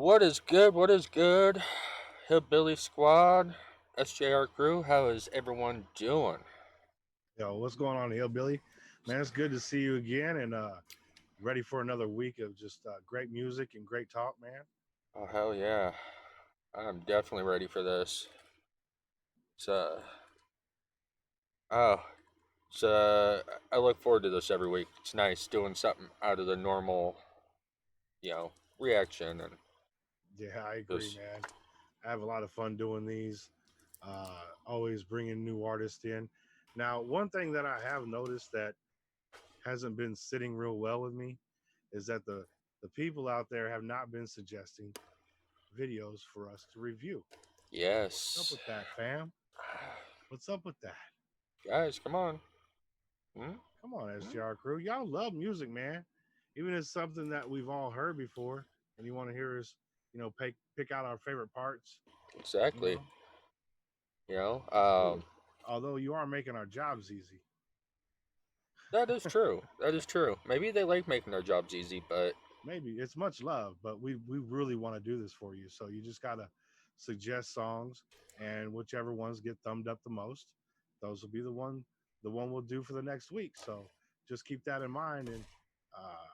What is good? What is good? Hillbilly Squad, SJR crew, how is everyone doing? Yo, what's going on, Hillbilly? Man, it's good to see you again and ready for another week of just great music and great talk, man. Oh, hell yeah. I'm definitely ready for this. It's, oh, it's, I look forward to this every week. It's nice doing something out of the normal, you know, reaction and Yeah, I agree, just, man. I have a lot of fun doing these, always bringing new artists in. Now, one thing that I have noticed that hasn't been sitting real well with me is that the people out there have not been suggesting videos for us to review. What's up yes. with that, fam? What's up with that? Guys, come on. Hmm? Come on, Hmm? SGR crew. Y'all love music, man. Even if it's something that we've all heard before and you want to hear us, pick out our favorite parts, you Exactly. know, You know, it's cool. Although you are making our jobs easy. that is true. That is true. Maybe they like making their jobs easy, but Maybe it's much love, but we really want to do this for you. So you just gotta suggest songs, and whichever ones get thumbed up the most, those will be the one we'll do for the next week. So just keep that in mind and uh,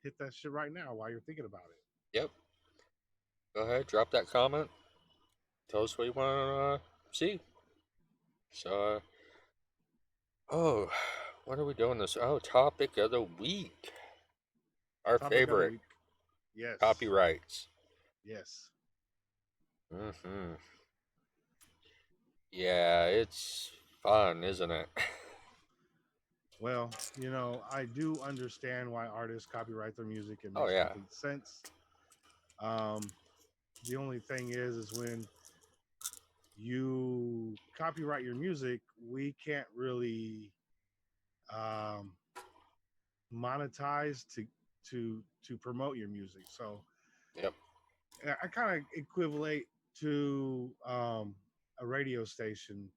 hit that shit right now while you're thinking about it. yep. Go ahead, drop that comment. Tell us what you want to see. So, oh, what are we doing this? Oh, topic of the week. Our Topic of the favorite week. Yes. copyrights. Yes. Hmm. Yeah, it's fun, isn't it? Well, I do understand why artists copyright their music. It Oh makes yeah, complete sense. Um, the only thing is when you copyright your music, we can't really um, monetize to promote your music. So yep, I kind of equivalent to a radio station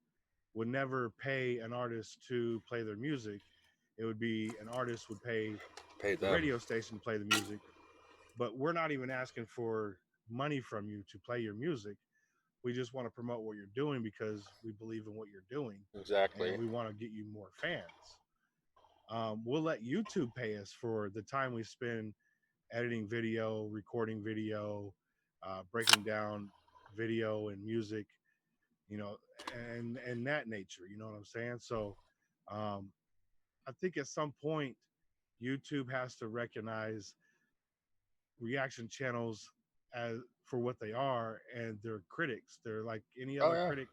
would never pay an artist to play their music. It would be an artist would pay pay the them. radio station to play the music, but we're not even asking for money from you to play your music. We just want to promote what you're doing because we believe in what you're doing and Exactly. we want to get you more fans. We'll let YouTube pay us for the time we spend editing video, recording video, breaking down video and music, you know, and that nature. You know what I'm saying? So, um, I think at some point, YouTube has to recognize reaction channels as for what they are, and they're critics. They're like any Oh other yeah, critic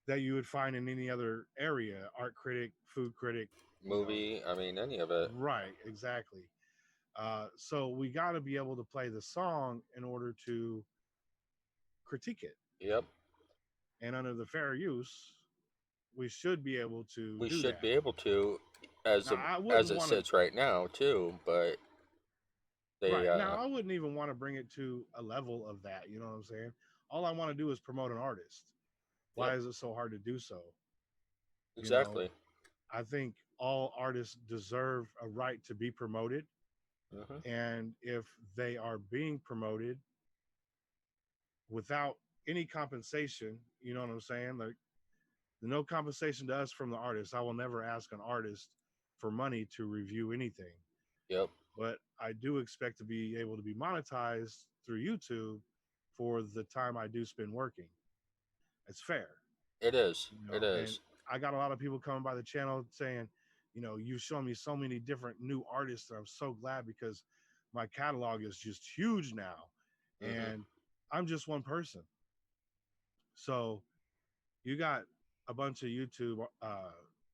that you would find in any other area, art critic, food critic, movie. I mean, any of it. right, exactly. So we got to be able to play the song in order to critique it. Yep. And under the fair use, we should be able to We do should that. be able to, Now, I as wouldn't it want to, sits right now too. But they, right. Now, I wouldn't even want to bring it to a level of that. You know what I'm saying? All I want to do is promote an artist. yep, Why is it so hard to do so? You know, exactly. I think all artists deserve a right to be promoted. Hmm. And if they are being promoted without any compensation, you know what I'm saying? Like, no compensation to us from the artist. I will never ask an artist for money to review anything, Yep, but I do expect to be able to be monetized through YouTube for the time I do spend working. It's fair, it is. It and is. I got a lot of people coming by the channel saying, you've shown me so many different new artists, and I'm so glad because my catalog is just huge now, Hmm. and I'm just one person. So you got a bunch of YouTube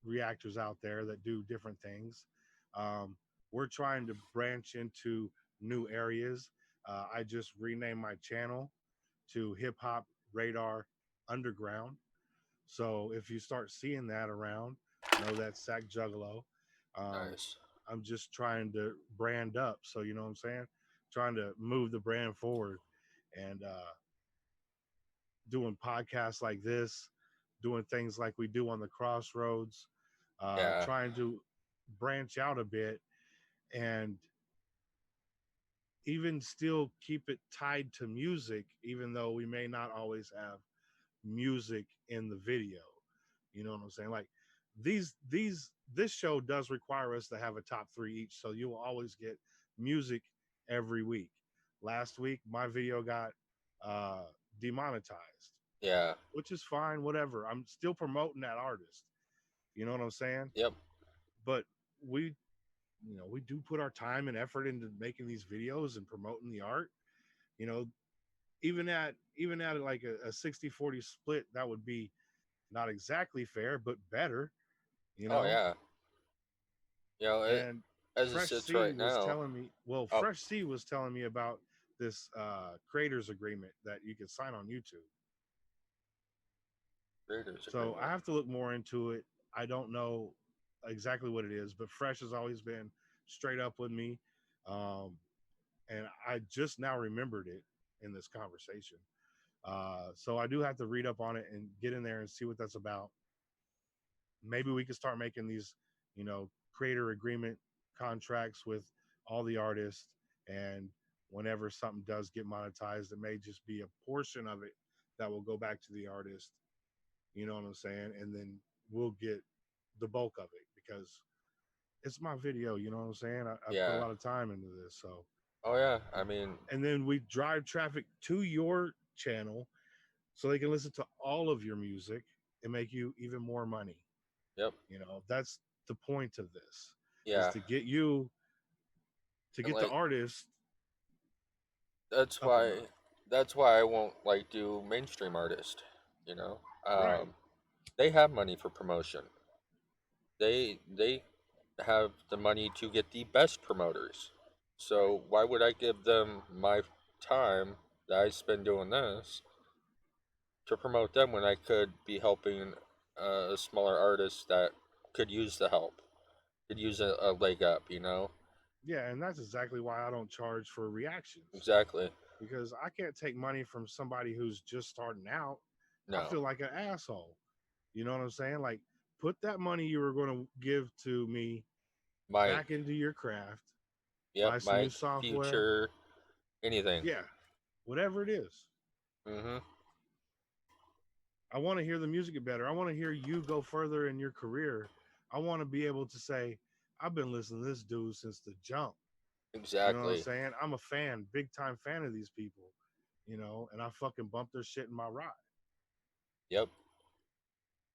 reactors out there that do different things. Um, we're trying to branch into new areas. I just renamed my channel to Hip Hop Radar Underground. So if you start seeing that around, know that's Sacjuggalo. Um, Nice. I'm just trying to brand up. So you know what I'm saying? Trying to move the brand forward and doing podcasts like this, doing things like we do on the CrossRoads, Yeah. trying to branch out a bit and even still keep it tied to music, even though we may not always have music in the video. You know what I'm saying? Like this show does require us to have a top three each, so you will always get music every week. Last week, my video got uh, demonetized, Yeah. which is fine. Whatever. I'm still promoting that artist. You know what I'm saying? Yep. But we, we do put our time and effort into making these videos and promoting the art. You know, even at like a 60-40 split, that would be not exactly fair, but better, you Oh know. yeah. You know, And as it Fresh sits C right was now. telling me, well, Oh, Fresh C was telling me about this creators agreement that you could sign on YouTube. creators So I agreement. have to look more into it. I don't know exactly what it is, but Fresh has always been straight up with me. Um, and I just now remembered it in this conversation. So I do have to read up on it and get in there and see what that's about. Maybe we could start making these, creator agreement contracts with all the artists. And whenever something does get monetized, it may just be a portion of it that will go back to the artist. You know what I'm saying? And then we'll get the bulk of it because it's my video. You know what I'm saying? I put a Yeah. lot of time into this. So, Oh yeah. I mean, and then we drive traffic to your channel so they can listen to all of your music and make you even more money. yep. That's the point of this, is Yeah. to get you to And get the like artist that's up and why running. that's why I won't like do mainstream artist. You know, Right. they have money for promotion. They have the money to get the best promoters. Right. So why would I give them my time that I spend doing this to promote them when I could be helping a smaller artist that could use the help, could use a leg up, you know? Yeah, and that's exactly why I don't charge for reactions, Exactly. because I can't take money from somebody who's just starting out. I No. feel like an asshole. You know what I'm saying? Like, put that money you were going to give to me My, back into your craft, yep, buy some new my software. future, anything. Yeah, whatever it is. Mm-hmm. I want to hear the music get better. I want to hear you go further in your career. I want to be able to say, I've been listening to this dude since the jump. You know what I'm Exactly. saying? I'm a fan, big time fan of these people, and I fucking bump their shit in my ride. Yep.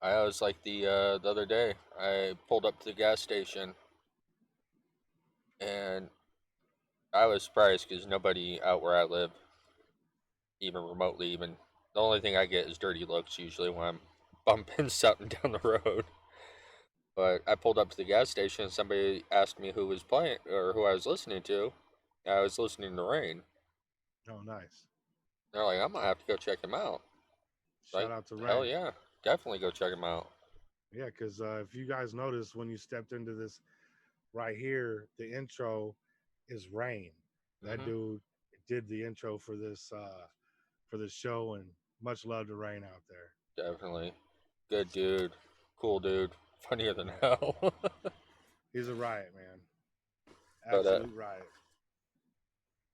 I was like the other day, I pulled up to the gas station and I was surprised because nobody out where I live, even remotely, even the only thing I get is dirty looks usually when I'm bumping something down the road. But I pulled up to the gas station and somebody asked me who was playing or who I was listening to. I was listening to Rain. Oh, nice. They're like, I'm gonna have to go check him out. Shout Like, out to hell Rain. yeah, definitely go check him out. Yeah, because if you guys noticed when you stepped into this right here, the intro is Rain. That Hmm. dude did the intro for this show, and much love to Rain out there. Definitely, good dude, cool dude, funnier than Yeah, hell. he's a riot, man. But Absolute riot.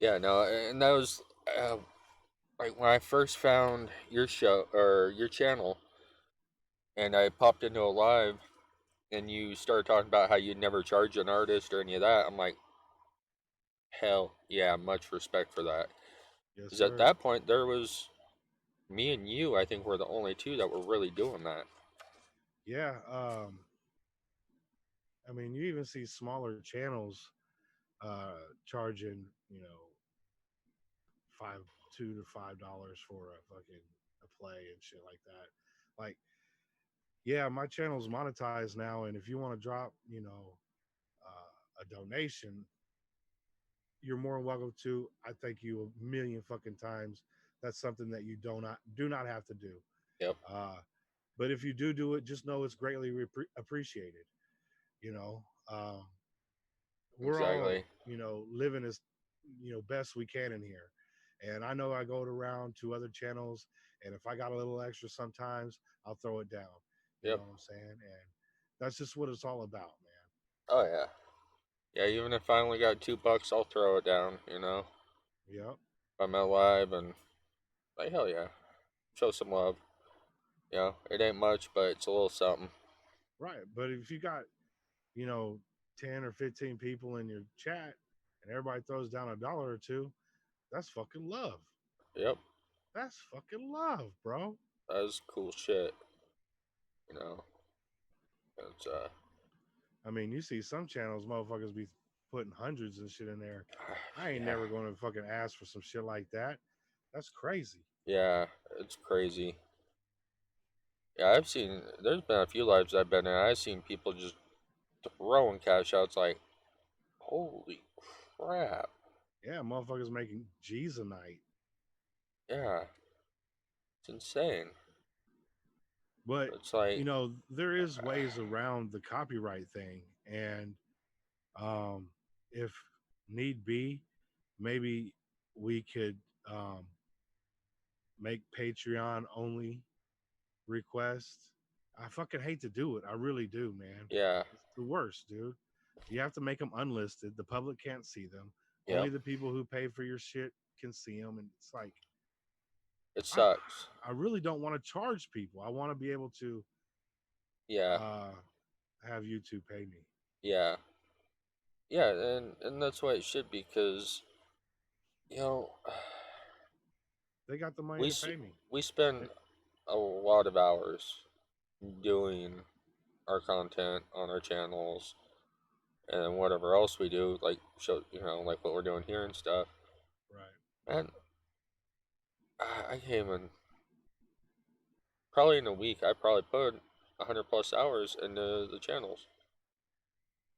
yeah, no, and that was like when I first found your show or your channel, and I popped into a live, and you started talking about how you'd never charge an artist or any of that. I'm like, hell yeah, much respect for that. Yes, Because at sir. that point, there was me and you, I think, were the only two that were really doing that. Yeah. I mean, you even see smaller channels charging, five, $2 to $5 for a fucking a play and shit like that. Like, yeah, my channel's monetized now, and if you want to drop, a donation, you're more than welcome to. I thank you a million fucking times. That's something that you do not have to do. Yep, Uh, but if you do it, just know it's greatly appreciated. You know, um, we're all exactly. living as best we can in here, and I know I go around to other channels, and if I got a little extra sometimes, I'll throw it down. You know Yep. what I'm saying? And that's just what it's all about, man. Oh yeah. Yeah, even if I only got $2, I'll throw it down. You know. Yep. if I'm out live, and like hell yeah, show some love. You know, it ain't much, but it's a little something. Right. But if you got, you know, 10 or 15 people in your chat and everybody throws down $1 or two, that's fucking love. Yep, That's fucking love, bro. that is cool shit. You know, it's I mean, you see some channels, motherfuckers be putting hundreds and shit in there. I ain't yeah, never going to fucking ask for some shit like that. That's crazy. yeah, it's crazy. Yeah, I've seen. There's been a few lives I've been in. I've seen people just throwing cash outs like, holy crap. Yeah, motherfuckers making G's a night. Yeah, it's insane. But, It's like, you know, there is ways around the copyright thing. And um, if need be, maybe we could um, make Patreon only requests. I fucking hate to do it. I really do, man. yeah, It's the worst, dude. You have to make them unlisted. The public can't see them. Only yep, the people who pay for your shit can see them. And it's like, it I, sucks. I really don't want to charge people. I want to be able to Yeah, uh, have YouTube pay me. yeah, yeah, and that's why it should be, because, you know, They got the money we to s- pay me. we spend a lot of hours doing our content on our channels and whatever else we do, like show, you know, like what we're doing here and stuff. Right. And I came in probably in a week. I probably put 100+ hours into the channels,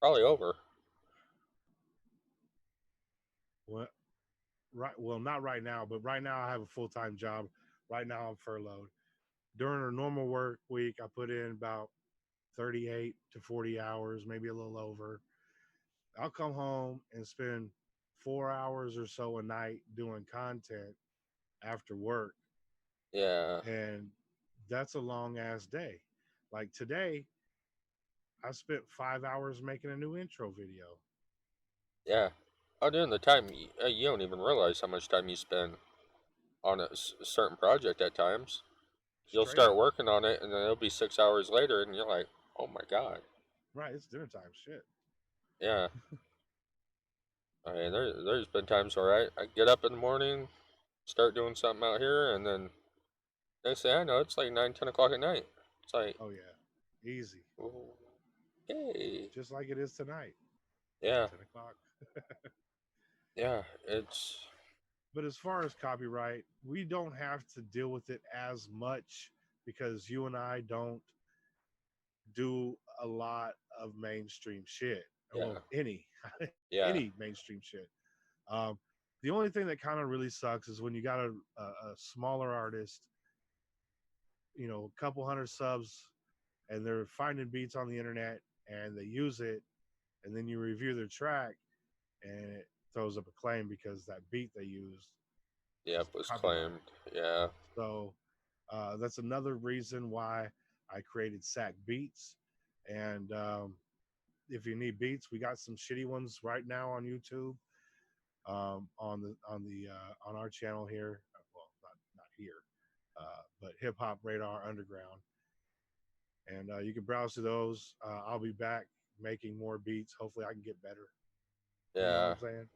probably over. Well, right. Well, not right now, but right now I have a full time job. Right now I'm furloughed. During a normal work week, I put in about 38 to 40 hours, maybe a little over. I'll come home and spend 4 hours or so a night doing content after work. Yeah, And that's a long ass day. Like today, I spent 5 hours making a new intro video. yeah. Oh, during the time, you don't even realize how much time you spend on a certain project at times. You'll Straight start up. working on it, and then it'll be 6 hours later, and you're like, oh my god. Right. It's dinner time. Shit. Yeah. I mean, there's been times where I get up in the morning, start doing something out here, and then next thing I know, it's like 9, 10 o'clock at night. It's like, Oh, yeah. Easy. okay. Just like it is tonight, Yeah, 10 o'clock. yeah, it's, But as far as copyright, we don't have to deal with it as much because you and I don't do a lot of mainstream shit. yeah, Well, any yeah, any mainstream shit. Um, the only thing that kind of really sucks is when you got a smaller artist, you know, a couple hundred subs, and they're finding beats on the internet and they use it, and then you review their track and it throws up a claim because that beat they used yeah, is it was copyright. claimed. Yeah, So that's another reason why I created Sac Beats. And if you need beats, we got some shitty ones right now on YouTube, on our channel here. Well, not here, but Hip Hop Radar Underground, and you can browse to those. I'll be back making more beats. Hopefully, I can get better. You know what yeah, I'm saying?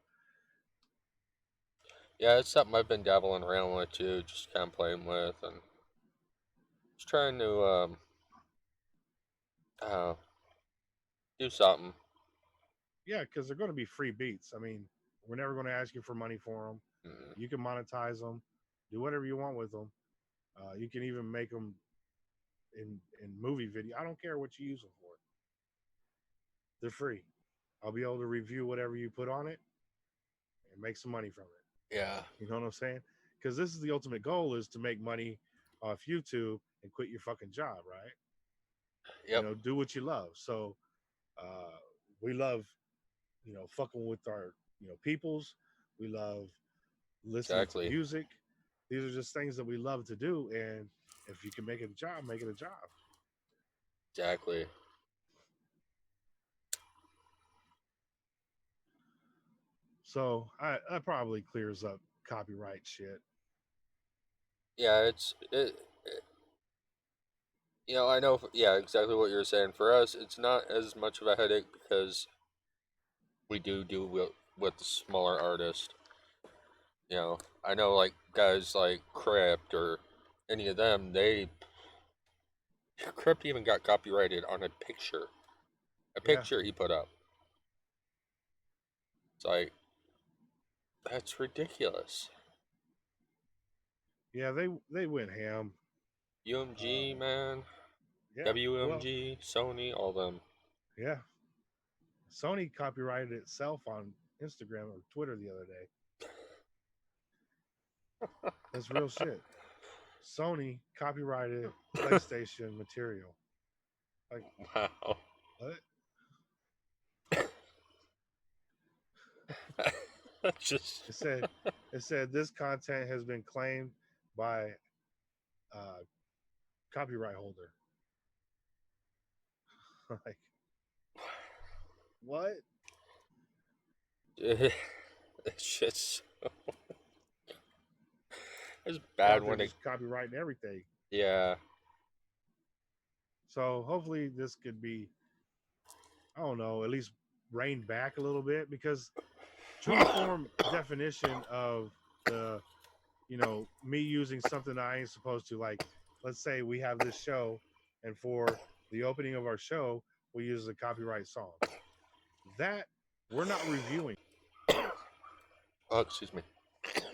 yeah, it's something I've been dabbling around with too, just kind of playing with, and just trying to, uh, do something. Yeah, because they're going to be free beats. I mean, we're never going to ask you for money for them. Mm, You can monetize them, do whatever you want with them. You can even make them in movie video. I don't care what you use them for. They're free. I'll be able to review whatever you put on it and make some money from it. yeah, You know what I'm saying? Because this is the ultimate goal is to make money off YouTube and quit your fucking job, right? You yep, know, do what you love. So we love, you know, fucking with our, you know, peoples. We love listening to exactly, music. These are just things that we love to do. And if you can make it a job, make it a job. So that probably clears up copyright shit. Yeah, I know. Yeah, exactly what you're saying. For us, it's not as much of a headache because we do with the smaller artists. I know like guys like Crypt or any of them. Crypt even got copyrighted on a Yeah, picture he put up. It's like that's ridiculous. yeah, they went ham. UMG Um, man, yeah, well, WMG, Sony, all them. yeah. Sony copyrighted itself on Instagram or Twitter the other day. That's real shit. Sony copyrighted PlayStation material. Like Wow. what? Just It said this content has been claimed by uh, copyright holder. Like what? it's just it's They're bad out there when it. just copywriting everything. Yeah. So hopefully this could be, I don't know, at least reined back a little bit, because true form definition of the, me using something I ain't supposed to, like, let's say we have this show, and for the opening of our show we use a copyright song that we're not reviewing. Oh, excuse me.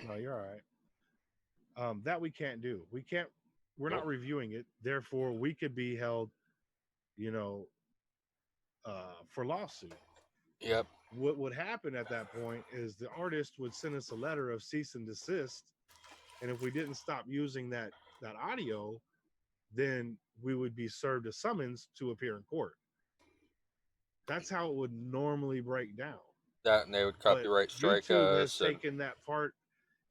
No, you're all right. That we can't do. We're not Nope. reviewing it, therefore we could be held, you know for lawsuit. Yep. What would happen at that point is the artist would send us a letter of cease and desist, and if we didn't stop using that audio, then we would be served a summons to appear in court. That's how it would normally break down. That and they would But copyright strike YouTube has us and taken that part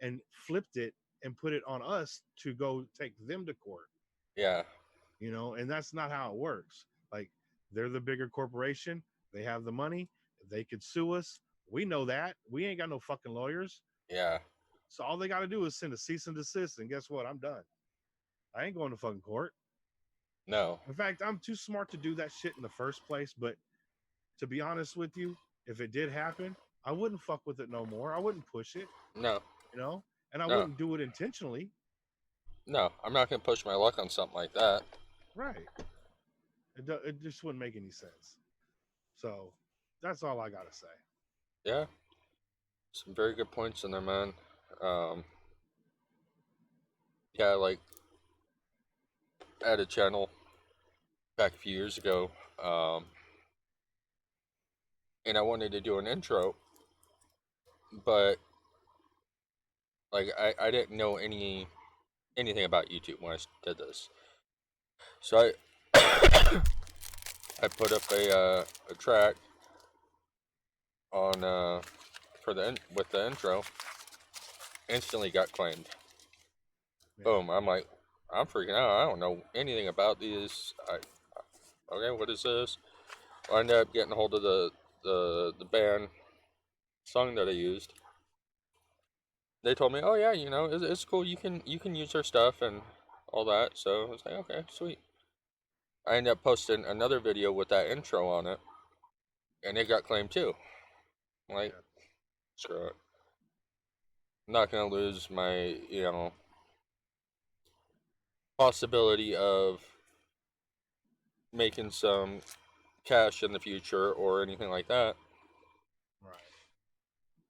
and flipped it and put it on us to go take them to court. yeah. And that's not how it works. Like, they're the bigger corporation, they have the money, they could sue us. We know that. We ain't got no fucking lawyers. Yeah. So all they got to do is send a cease and desist, and guess what? I'm done. I ain't going to fucking court. No. In fact, I'm too smart to do that shit in the first place. But to be honest with you, if it did happen, I wouldn't fuck with it no more. I wouldn't push it, No. and I No. wouldn't do it intentionally. No. I'm not gonna push my luck on something like that. Right. It just wouldn't make any sense. So that's all I got to say. Yeah. Some very good points in there, man. Um. Yeah, like I had a channel back a few years ago, and I wanted to do an intro, but like I didn't know anything about YouTube when I did this. So I put up a track on with the intro. Instantly got claimed. Yeah. Boom! I'm freaking out. I don't know anything about these. Okay, what is this? I ended up getting a hold of the band song that I used. They told me, oh yeah, it's cool. You can use our stuff and all that. So I was like, okay, sweet. I ended up posting another video with that intro on it, and it got claimed too. I'm like, Yeah. screw it. I'm not gonna lose my possibility of making some cash in the future or anything like that Right.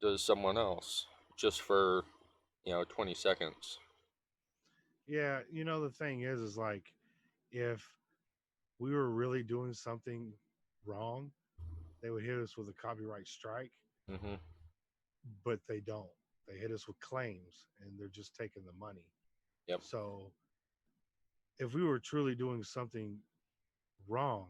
to someone else just for 20 seconds. Yeah. The thing is like, if we were really doing something wrong, they would hit us with a copyright strike, Hmm. but they don't. They hit us with claims, and they're just taking the money. Yep. So if we were truly doing something wrong,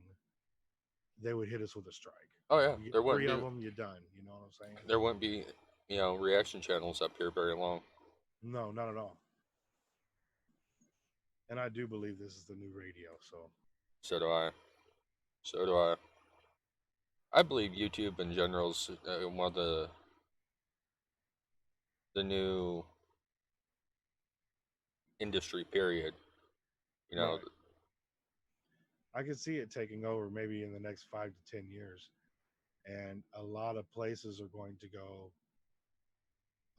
they would hit us with a strike. Oh yeah, You get there wouldn't three be of them, you're done. You know what I'm saying? there wouldn't be reaction channels up here very long. No, not at all. And I do believe this is the new radio. So So do I. So do I. I believe YouTube in general is one of the the new industry. Period. You know. Right. I can see it taking over maybe in the next 5 to 10 years, and a lot of places are going to go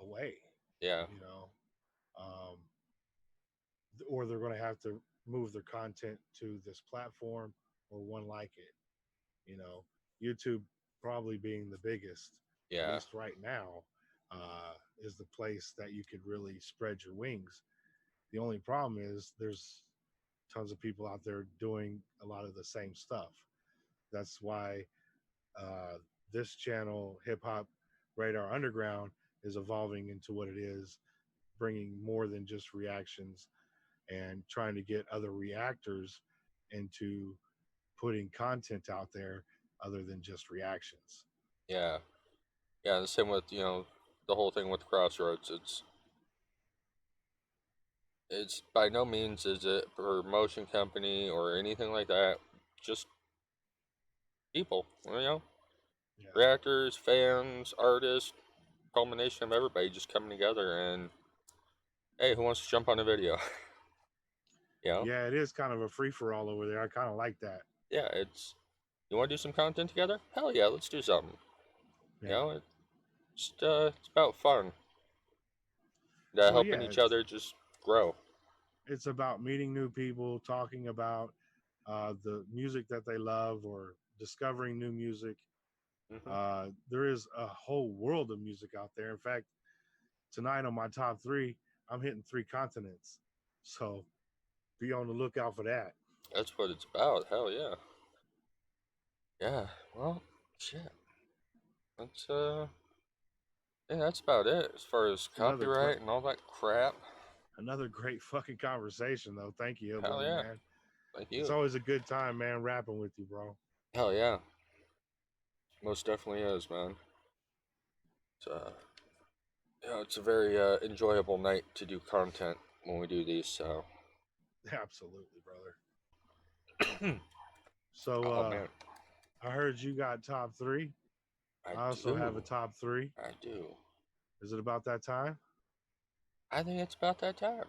away. Yeah. You know, um, or they're going to have to move their content to this platform or one like it. You know, YouTube probably being the biggest, at Yeah. least right now, is the place that you could really spread your wings. The only problem is there's tons of people out there doing a lot of the same stuff. That's why uh, this channel, Hip Hop Radar Underground, is evolving into what it is, bringing more than just reactions and trying to get other reactors into putting content out there other than just reactions. Yeah. Yeah. The same with the whole thing with CrossRoads. It's by no means is it a promotion company or anything like that. Just people. Yeah. Reactors, fans, artists, culmination of everybody just coming together and hey, who wants to jump on a video? you know? Yeah, it is kind of a free for all over there. I kind of like that. Yeah, it's you want to do some content together? Hell yeah, let's do something. Yeah. It's about fun. Well, Helping yeah, each other just grow. it's about meeting new people, talking about the music that they love, or discovering new music. Hmm. There is a whole world of music out there. In fact, tonight on my top three, I'm hitting three continents. So be on the lookout for that. That's what it's about. Hell yeah. Yeah. Well, shit. That's yeah, that's about it as far as Another great, copyright and all that crap. another great fucking conversation, though. Thank you, Hell Hillbilly, yeah. man. Thank It's you. always a good time, man, rapping with you, bro. Hell yeah. Most definitely is, man. It's it's a very enjoyable night to do content when we do these. So, Absolutely, brother. So oh man, I heard you got top three. I I also have a do, top three. I do. Is it about that time? I think it's about that time.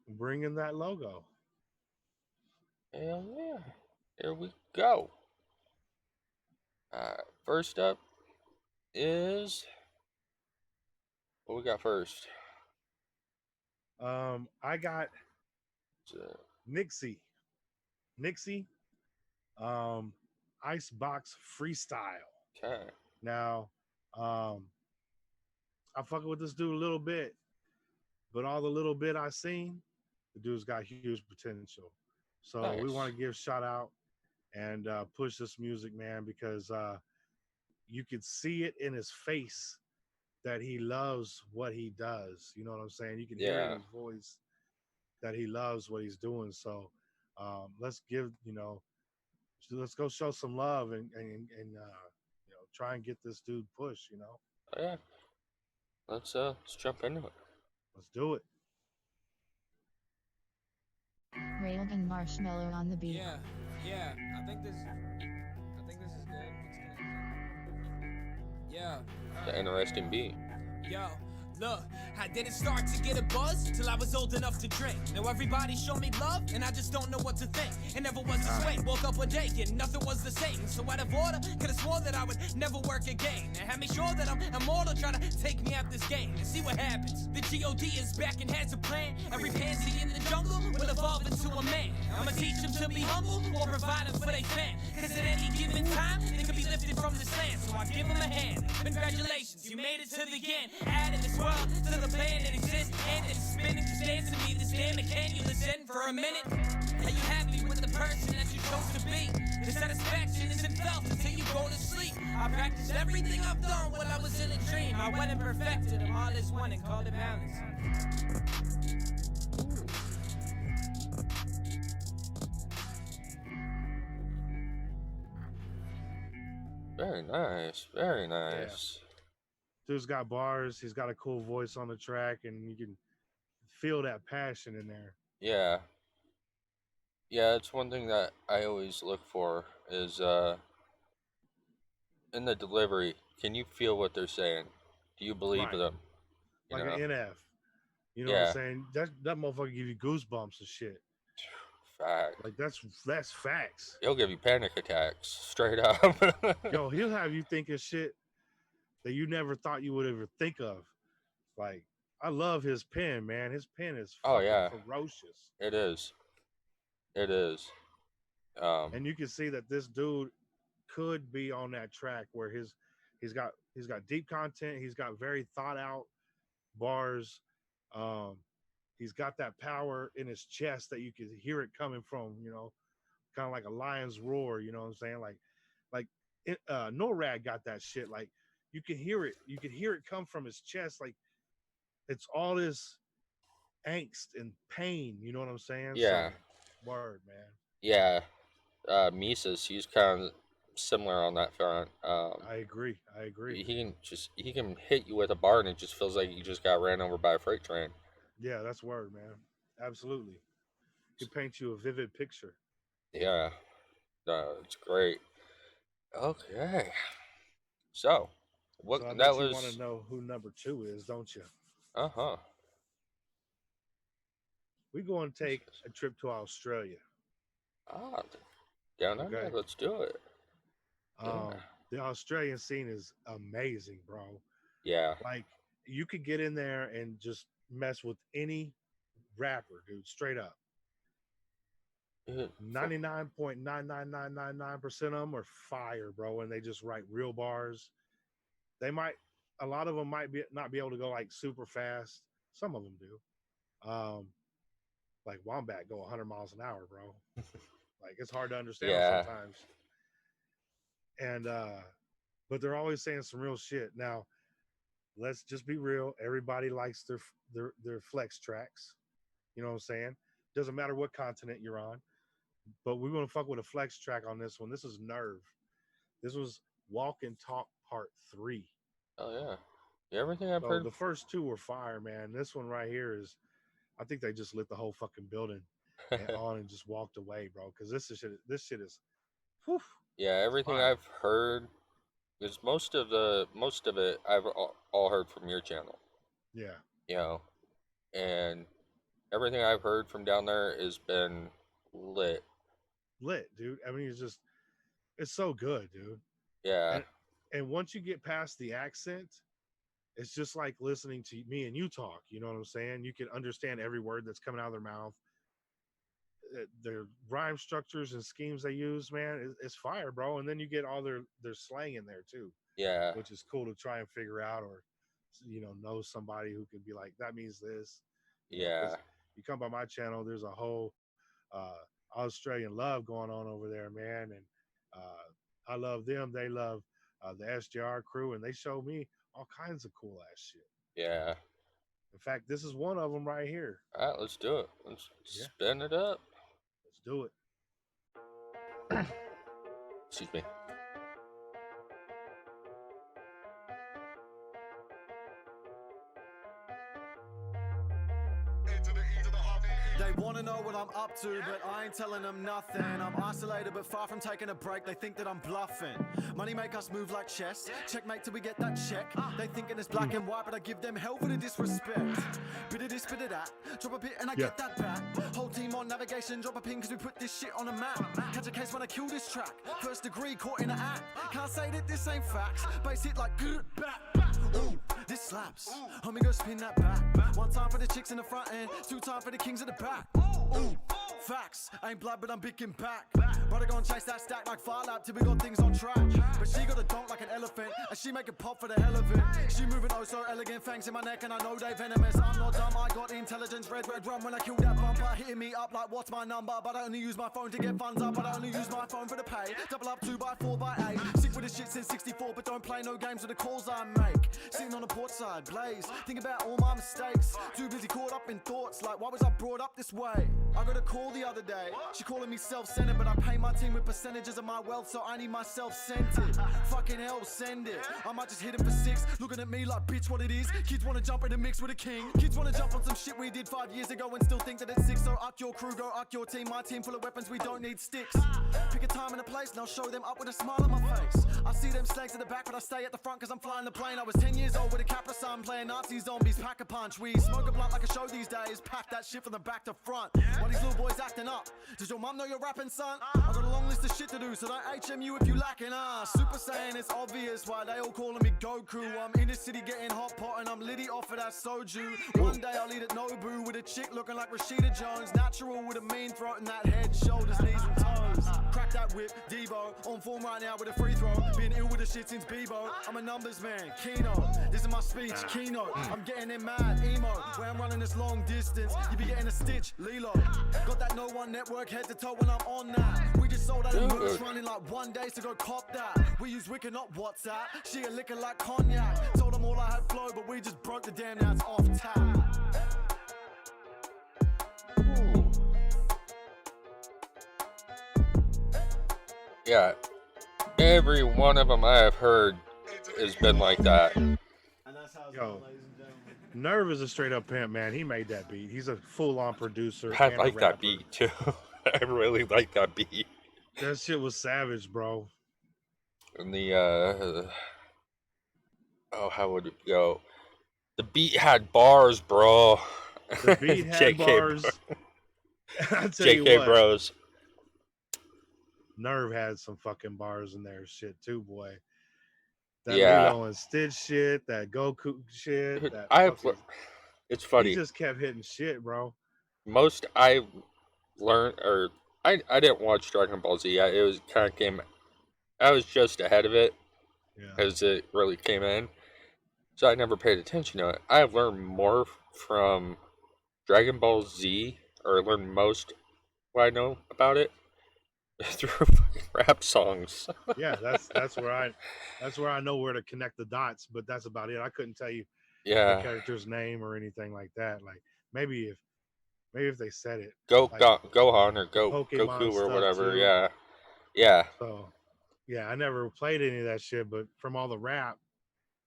Bring in that logo. Hell yeah. Here we go. First up is what we got first. I got Uh, Nihkzy. Nihkzy, um, Icebox Freestyle. okay. Now, um, I fucking with this dude a little bit, but all the little bit I seen, the dude's got huge potential. So we want Nice. to give shout out and push this music, man, because you could see it in his face that he loves what he does. You know what I'm saying? You can hear it in Yeah. his voice that he loves what he's doing. So let's give, let's go show some love and try and get this dude pushed. Oh, yeah. Let's jump into it. Let's do it. Rail and Marshmallow on the beat. Yeah, yeah. I think this is good. Yeah. The interesting beat. Yo, look, I didn't start to get a buzz till I was old enough to drink. Now everybody show me love, and I just don't know what to think. It never was this way. Woke up one day and nothing was the same. So out of order, could've swore that I would never work again. And had me sure that I'm immortal, trying to take me out this game. And see what happens. The G.O.D. is back and has a plan. Every pansy in the jungle will evolve into a man. I'ma teach them to be humble or provide them for their fan. Cause at any given time, they could be lifted from the sand. So I give them a hand. Congratulations, you made it to the end. Adding this world to the plan that exists. And it's spinning, stands to me. This damn it, can you listen for a minute? Are you happy with the person that you chose to be? The satisfaction isn't felt until you go to sleep. I practiced everything I've done when I was in a dream. I went and perfected them all as one and called it balance. Very nice. Very nice. Dude's got bars. He's got a cool voice on the track, and you can feel that passion in there. Yeah. Yeah, it's one thing that I always look for is in the delivery, can you feel what they're saying? Do you believe Right. them? like know? an NF. You know what Yeah. I'm saying? That motherfucker give you goosebumps and shit. Fact. Like that's facts. He'll give you panic attacks straight up. Yo, he'll have you thinking shit that you never thought you would ever think of. Like, I love his pen, man. His pen is Oh, fucking yeah. ferocious. It is. It is. And you can see that this dude could be on that track where he's got deep content, he's got very thought out bars. He's got that power in his chest that you can hear it coming from, you know, kind of like a lion's roar, you know what I'm saying? Like NORAD got that shit. Like you can hear it come from his chest. Like it's all this angst and pain, you know what I'm saying? Yeah. So, word, man. Yeah. Mises, he's kind of similar on that front. I agree. He can hit you with a bar and it just feels like you just got ran over by a freight train. Yeah, that's word, man. Absolutely. He paints you a vivid picture. Yeah. It's great. Okay. So, what So I that bet you was? want to know who number 2 is, don't you? Uh-huh. We're going to take a trip to Australia. Ah, down under. Okay. Let's do it. Yeah. The Australian scene is amazing, bro. Yeah. Like you could get in there and just mess with any rapper, dude, straight up. 99.99999% of them are fire, bro, and they just write real bars. A lot of them might not be able to go like super fast. Some of them do. Like Wombat go 100 miles an hour, bro. Like it's hard to understand sometimes. And but they're always saying some real shit. Now, let's just be real. Everybody likes their flex tracks. You know what I'm saying? Doesn't matter what continent you're on. But we're gonna fuck with a flex track on this one. This is Nerve. This was Walk and Talk Part 3. Oh yeah. Everything I've heard. The first 2 were fire, man. This one right here is, I think they just lit the whole fucking building on and just walked away, bro. Because this shit is, whew, yeah. Everything fire. I've heard is most of it I've all heard from your channel. Yeah. You know, and everything I've heard from down there has been lit, dude. I mean, it's so good, dude. Yeah. And once you get past the accent, it's just like listening to me and you talk. You know what I'm saying? You can understand every word that's coming out of their mouth. Their rhyme structures and schemes they use, man, it's fire, bro. And then you get all their slang in there too. Yeah. Which is cool to try and figure out, or know somebody who can be like, that means this. Yeah. You come by my channel, there's a whole Australian love going on over there, man. And I love them. They love the SJR crew, and they show me all kinds of cool ass shit. Yeah. In fact, this is one of them right here. All right, let's do it. Let's spin it up. Let's do it. Excuse me. They wanna know what I'm up to, but I ain't telling them nothing. I'm isolated but far from taking a break. They think that I'm bluffing. Money make us move like chess. Checkmate till we get that check. They thinking it's black and white, but I give them hell for the disrespect. Bit of this, bit of that. Drop a bit and I get that back. Whole team on navigation, drop a pin cause we put this shit on a map. Catch a case when I kill this track. First degree, caught in an act. Can't say that this ain't facts. Bass hit like good back. Ooh, this slaps. Homie, go spin that back. One time for the chicks in the front end, 2 times for the kings at the back. Ooh, facts. Ain't blood, but I'm picking back. Brother gon' chase that stack like Fire Lap till we got things on track. But she got a donk like an elephant, and she make it pop for the hell of it. She moving oh so elegant, fangs in my neck, and I know they venomous. I'm not dumb, I got intelligence. Red rum when I kill that bumper. Hitting me up like what's my number? But I only use my phone to get funds up. But I only use my phone for the pay. Double up 2 by 4 by 8. Sick with this shit since 64, but don't play no games with the calls I make. Sitting on the port side, blaze. Think about all my mistakes. Too busy caught up in thoughts like why was I brought up this way? I got a call the other day. She calling me self-centered, but I pay my team with percentages of my wealth, so I need myself centered. Fucking hell, send it. I might just hit him for 6, looking at me like, bitch, what it is. Kids wanna jump in the mix with a king. Kids wanna jump on some shit we did 5 years ago and still think that it's sick. So up your crew, go up your team. My team full of weapons, we don't need sticks. Pick a time and a place, and I'll show them up with a smile on my face. I see them slags at the back, but I stay at the front, cause I'm flying the plane. I was 10 years old with a Capra Sun, playing Nazi zombies, pack a punch. We smoke a blunt like a show these days, pack that shit from the back to front. Why these little boys acting up? Does your mum know you're rapping, son? I got a long list of shit to do, so don't HMU if you lacking. Super Saiyan, it's obvious why they all calling me Goku. I'm in the city getting hot pot and I'm litty off of that soju. One day I'll eat at Nobu with a chick looking like Rashida Jones. Natural with a mean throat and that head, shoulders, knees and toes. Crack that whip, Devo. On form right now with a free throw. Been ill with the shit since Bebo. I'm a numbers man, Keno. This is my speech, keynote. I'm getting in mad, emo. Where I'm running this long distance, you be getting a stitch, Lilo. Got that no one network head to toe when I'm on that. We just sold out of merch running like 1 day, so go cop that. We use Wicked, not WhatsApp. She a liquor like cognac. Told them all I had flow, but we just broke the damn that's off tap. Yeah, every one of them I have heard has been like that. Yo, Nerve is a straight up pimp, man. He made that beat. He's a full on producer. I and a like that rapper. beat too. I really like that beat. That shit was savage, bro. And the oh, how would it go? The beat had bars, bro. The beat had bars. I tell you JK what, Bros. Nerve had some fucking bars in there, shit too, boy. That Yeah. Lilo and Stitch shit, that Goku shit. Dude, That I've fucking, it's funny. he just kept hitting shit, bro. Most I learned, or I didn't watch Dragon Ball Z. It was kind of came. I was just ahead of it Yeah. as it really came in, so I never paid attention to it. I have learned more from Dragon Ball Z, or learned most what I know about it through fucking rap songs. Yeah, that's where I know where to connect the dots, but that's about it. I couldn't tell you the Yeah, character's name or anything like that. Like maybe if they said it. Gohan or Pokemon Goku or stuff, whatever. too. Yeah. So yeah, I never played any of that shit, but from all the rap,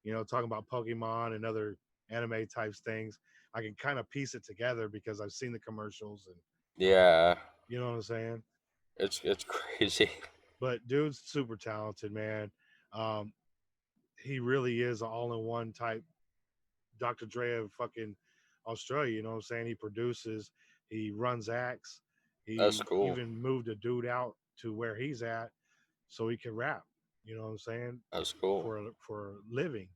talking about Pokemon and other anime types things, I can kind of piece it together because I've seen the commercials and Yeah. you know what I'm saying? It's crazy. But dude's super talented, man. He really is an all-in-one type Dr. Dre of fucking Australia, you know what I'm saying? He produces, he runs acts. He That's cool. even moved a dude out to where he's at so he can rap, you know what I'm saying? That's cool. For a living.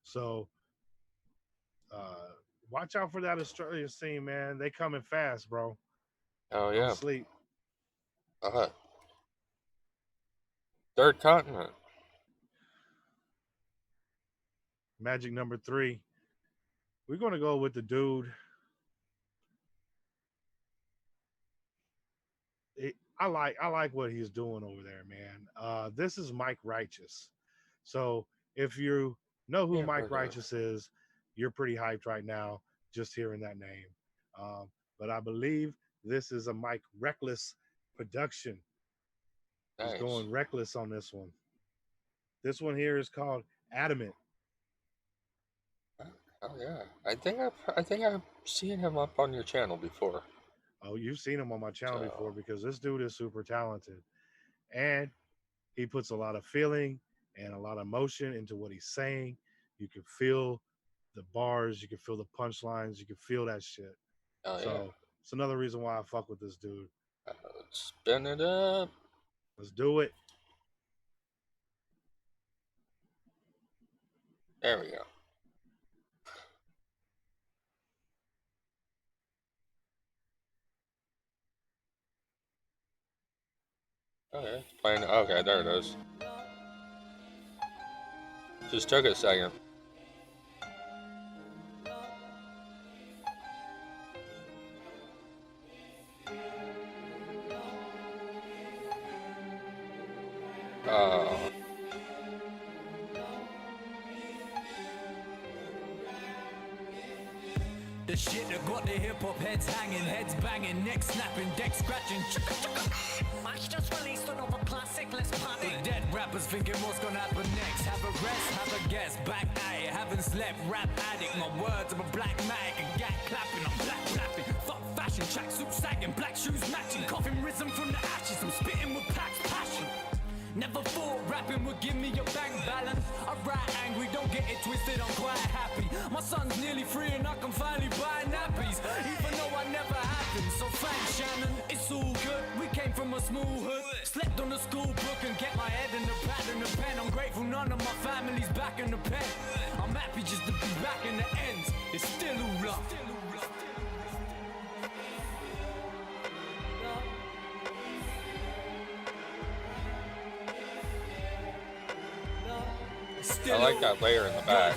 So watch out for that Australian scene, man. They coming fast, bro. Oh Don't yeah. sleep. Third continent. Magic number 3. We're gonna go with the dude. I like what he's doing over there, man. This is Mike Righteous. So if you know who Mike Righteous is, you're pretty hyped right now just hearing that name. But I believe this is a Mike Reckless production. Nice. He's going reckless on this one. This one here is called Adamant. Oh yeah, I think I've seen him up on your channel before. Oh, you've seen him on my channel before because this dude is super talented, and he puts a lot of feeling and a lot of emotion into what he's saying. You can feel the bars, you can feel the punchlines, you can feel that shit. Oh So yeah. it's another reason why I fuck with this dude. Spin it up. Let's do it. There we go. Okay, playing. Okay, there it is. Just took a second. Oh. The shit that got the hip-hop heads hanging, heads banging, necks snapping, decks scratching. Mash just released another classic, let's panic. The dead rappers thinking what's gonna happen next. Have a rest, have a guess, back at it. Haven't slept, rap addict. My words, I'm a black mag and gat clapping. I'm black clapping. Fuck fashion, tracksuit sagging, black shoes matching. Coughing risen from the ashes, I'm spitting with packs passion. Never thought rapping would give me a bank balance. I write angry, don't get it twisted, I'm quite happy. My son's nearly 3 and I can finally buy nappies, even though I never had them. So thanks Shannon, it's all good. We came from a small hood, slept on the school book and get my head in the pad and the pen. I'm grateful none of my family's back in the pen. I'm happy just to be back in the ends. It's still all love. I like that layer in the back.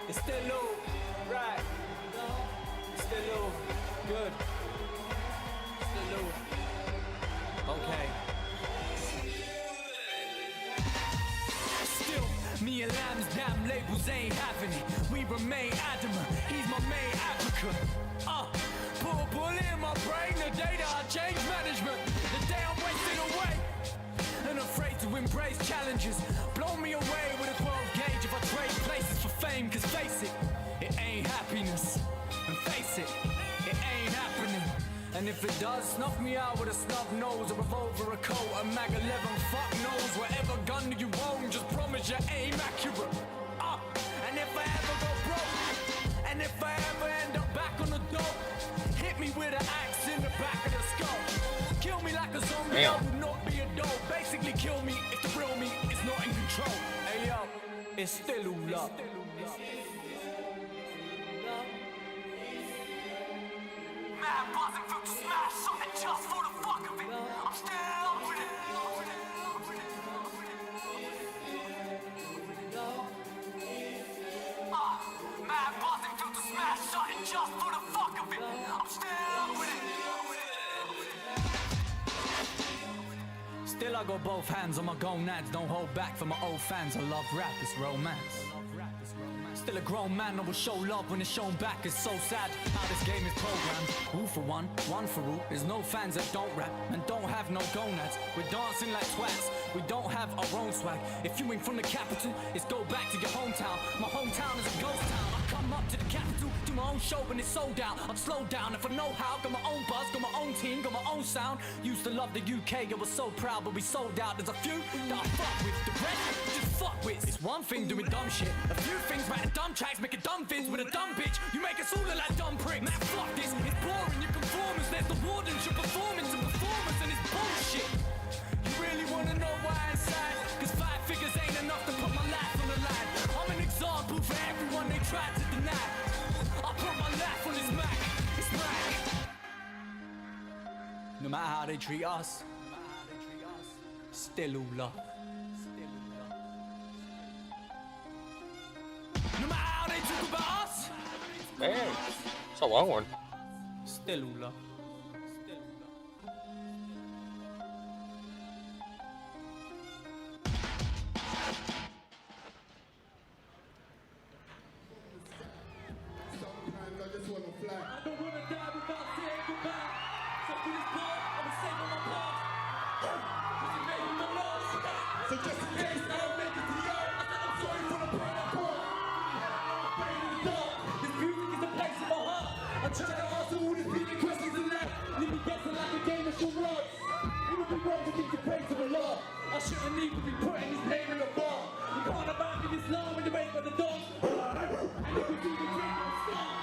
It's still low, right? It's still low, good. Still low. Okay. Still, me and Lamb's damn labels ain't having it. We remain adamant. He's my main advocate. Put a bullet in my brain the day that I change management. The day I'm wasted away. And afraid to embrace challenges. Blow me away with a 12 gauge if I trade places for fame. Cause face it, it ain't happiness. And face it, it ain't happening. And if it does, snuff me out with a snub nose, a revolver, a coat, a mag 11, fuck knows. Whatever gun you own, just promise you aim accurate. And if I ever go broke, and if I ever end up back on the dope, hit me with an axe in the back of the skull. Kill me like a zombie, I will not be a dope. Basically kill me if the real me is not in control. Hey yo, it's still all love. Man buzzing through the smash, something just for the fuck of it. I'm still up with it. Man buzzing through the smash, something just for the fuck of it. I'm still up with it. Still I got both hands on my gonads, don't hold back for my old fans. I love rap, it's romance. Still a grown man, I will show love when it's shown back. It's so sad how this game is programmed. All for one for all. There's no fans that don't rap and don't have no gonads. We're dancing like twats, we don't have our own swag. If you ain't from the capital, it's go back to your hometown. My hometown is a ghost town. I come up to the capital, do my own show when it's sold out. I'd slow down if I know how. Got my own buzz, got my own team, got my own sound. Used to love the UK, I was so proud, but we sold out. There's a few that I fuck with, the rest just fuck with. It's one thing doing dumb shit, a few things writing dumb tracks, making dumb vids with a dumb bitch. You make us all look like dumb pricks. Man, fuck this, it's boring, your conformance. There's the wardens, your performance and performance, and it's bullshit. You really wanna know why I inside? Cause 5 figures ain't enough to put my life on the line. I'm an example for everyone they tried to deny. I put my life on this Mac, it's Mac. No matter how they treat us, still all love. No matter how they talk about us, Man, it's a long one. still all love. Sometimes I just wanna fly. I don't wanna die without saying goodbye. So for this part, I'ma save on my part. Cause you made me my loss. So just in case I don't make it to the art, I said I'm sorry for the pain I brought. Pain in the dark. This music is a place in my heart. I'm trying to answer all these beating questions in life. Leave me guessing like a game of charades. It would be wrong to keep the praise of the Lord. I shouldn't need to be putting his name in a bar. You can't abandon this long when you ain't got the dog. And you can see the dream from the start.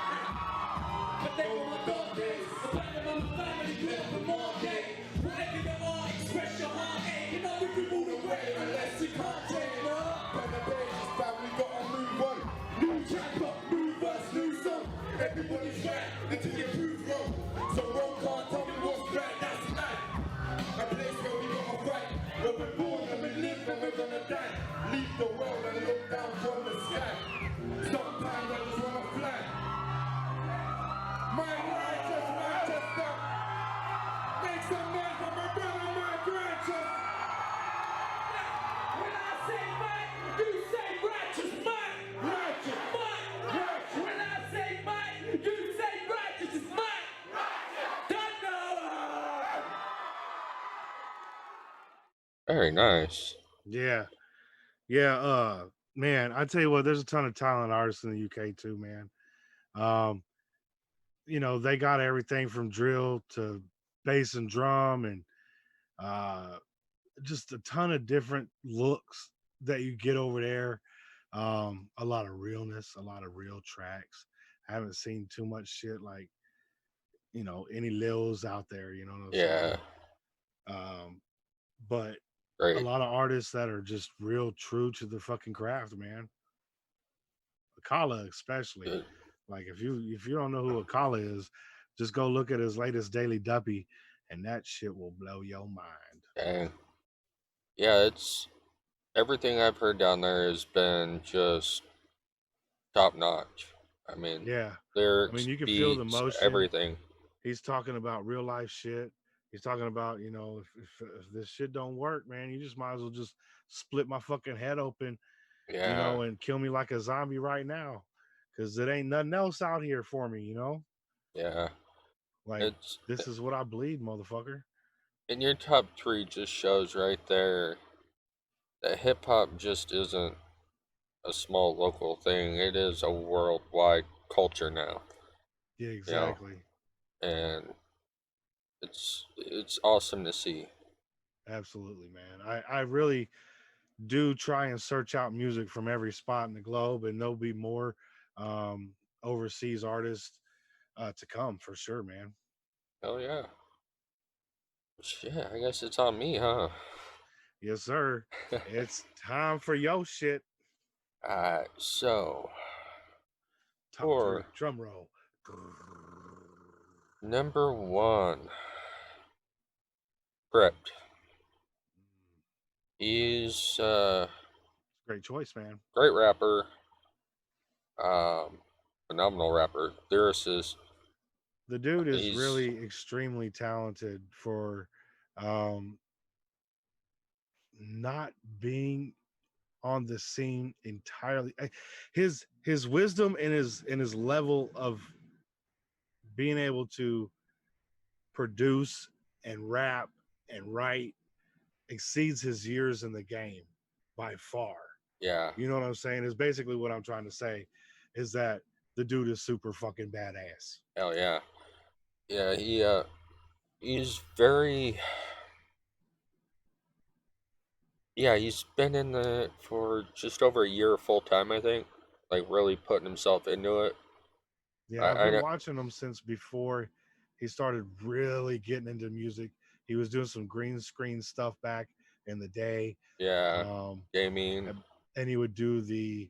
But they were my dog days. Abandoned on the family, grew up in Margate. Whatever you are, express your heart. You know we can move away unless you can't change. Better days, it's bad, we gotta move on. New chapter, new verse, new song. Everybody's right until you prove wrong. So wrong can't tell me what's right, that's life. A place where we gotta fight. Where we're born and we live and we're gonna die. Leave the world and look down for Very nice. Yeah. Man, I tell you what, there's a ton of talented artists in the UK too, man. Um, they got everything from drill to bass and drum and uh just a ton of different looks that you get over there. A lot of realness, a lot of real tracks. I haven't seen too much shit like, any Lils out there, you know what I'm Yeah, saying? Um, but a great. lot of artists that are just real true to the fucking craft, man. Akala especially. Good. Like if you don't know who Akala is, just go look at his latest Daily Duppy, and that shit will blow your mind. Dang. Yeah, it's everything I've heard down there has been just top notch. I mean, Yeah. I mean, lyrics, you can feel the beats, motion. everything. He's talking about real life shit. He's talking about, if this shit don't work, man, you just might as well just split my fucking head open, Yeah, and kill me like a zombie right now. Cause it ain't nothing else out here for me. yeah. Like It's this is what I bleed, motherfucker. in your top three just shows right there that hip hop just isn't a small local thing. It is a worldwide culture now. Yeah, You know, exactly. and it's awesome to see. Absolutely, man. I really do try and search out music from every spot in the globe, and there'll be more um overseas artists to come for sure, man. Oh yeah. Shit, I guess it's on me, huh? Yes, sir. It's time for your shit. Alright, so Top three. for Drum roll. number one, Crypt. He's Great choice, man. great rapper, um, phenomenal rapper, lyricist. The dude is He's really extremely talented for um not being on the scene entirely. His wisdom and his level of being able to produce and rap and write exceeds his years in the game by far. yeah, You know what I'm saying? Is basically what I'm trying to say is that the dude is super fucking badass. hell yeah, yeah. He's very yeah. He's been in the for just over a year full time, I think. Like really putting himself into it. Yeah, I've I been know. watching him since before he started really getting into music. He was doing some green screen stuff back in the day. Yeah, Um, gaming. and he would do the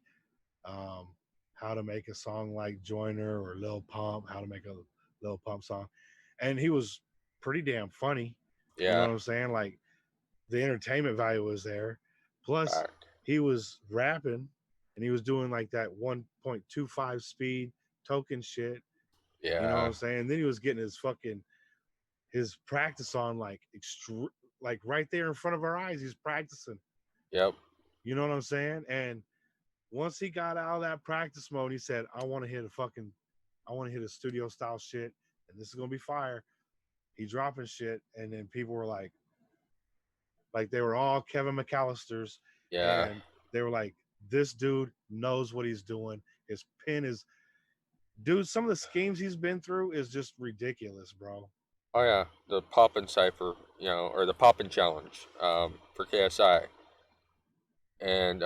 um, how to make a song like Joyner or Lil Pump, how to make a Lil Pump song. And he was pretty damn funny. You know Yeah, what I'm saying? Like the entertainment value was there. Plus, fact. he was rapping and he was doing like that 1.25 speed token shit. You know what Yeah, I'm saying? And then he was getting his practice on like right there in front of our eyes. He's practicing. yep, You know what I'm saying? And once he got out of that practice mode, he said, I want to hit a studio style shit, and this is gonna be fire. He dropping shit, and then people were like they were all Kevin McAllister's, yeah. and they were like, this dude knows what he's doing. His pen is, dude. Some of the schemes he's been through is just ridiculous, bro. Oh yeah, the Poppin' Cipher, or the Poppin' Challenge, for KSI, and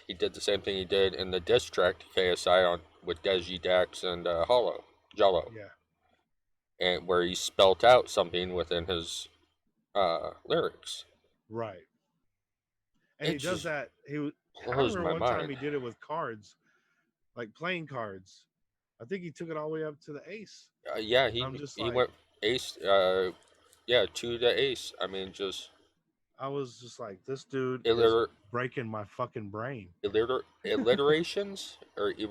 he did the same thing he did in the diss track to KSI on with Deji Dax and Hollow Jello, Yeah, and where he spelt out something within his lyrics. right. And It he does just that. I blows remember my one time mind. he did it with cards, like playing cards. I think he took it all the way up to the ace. Yeah, I'm just he like, went ace. Yeah, to the ace. I mean, just I was just like, this dude is illiter breaking my fucking brain. alliterations I if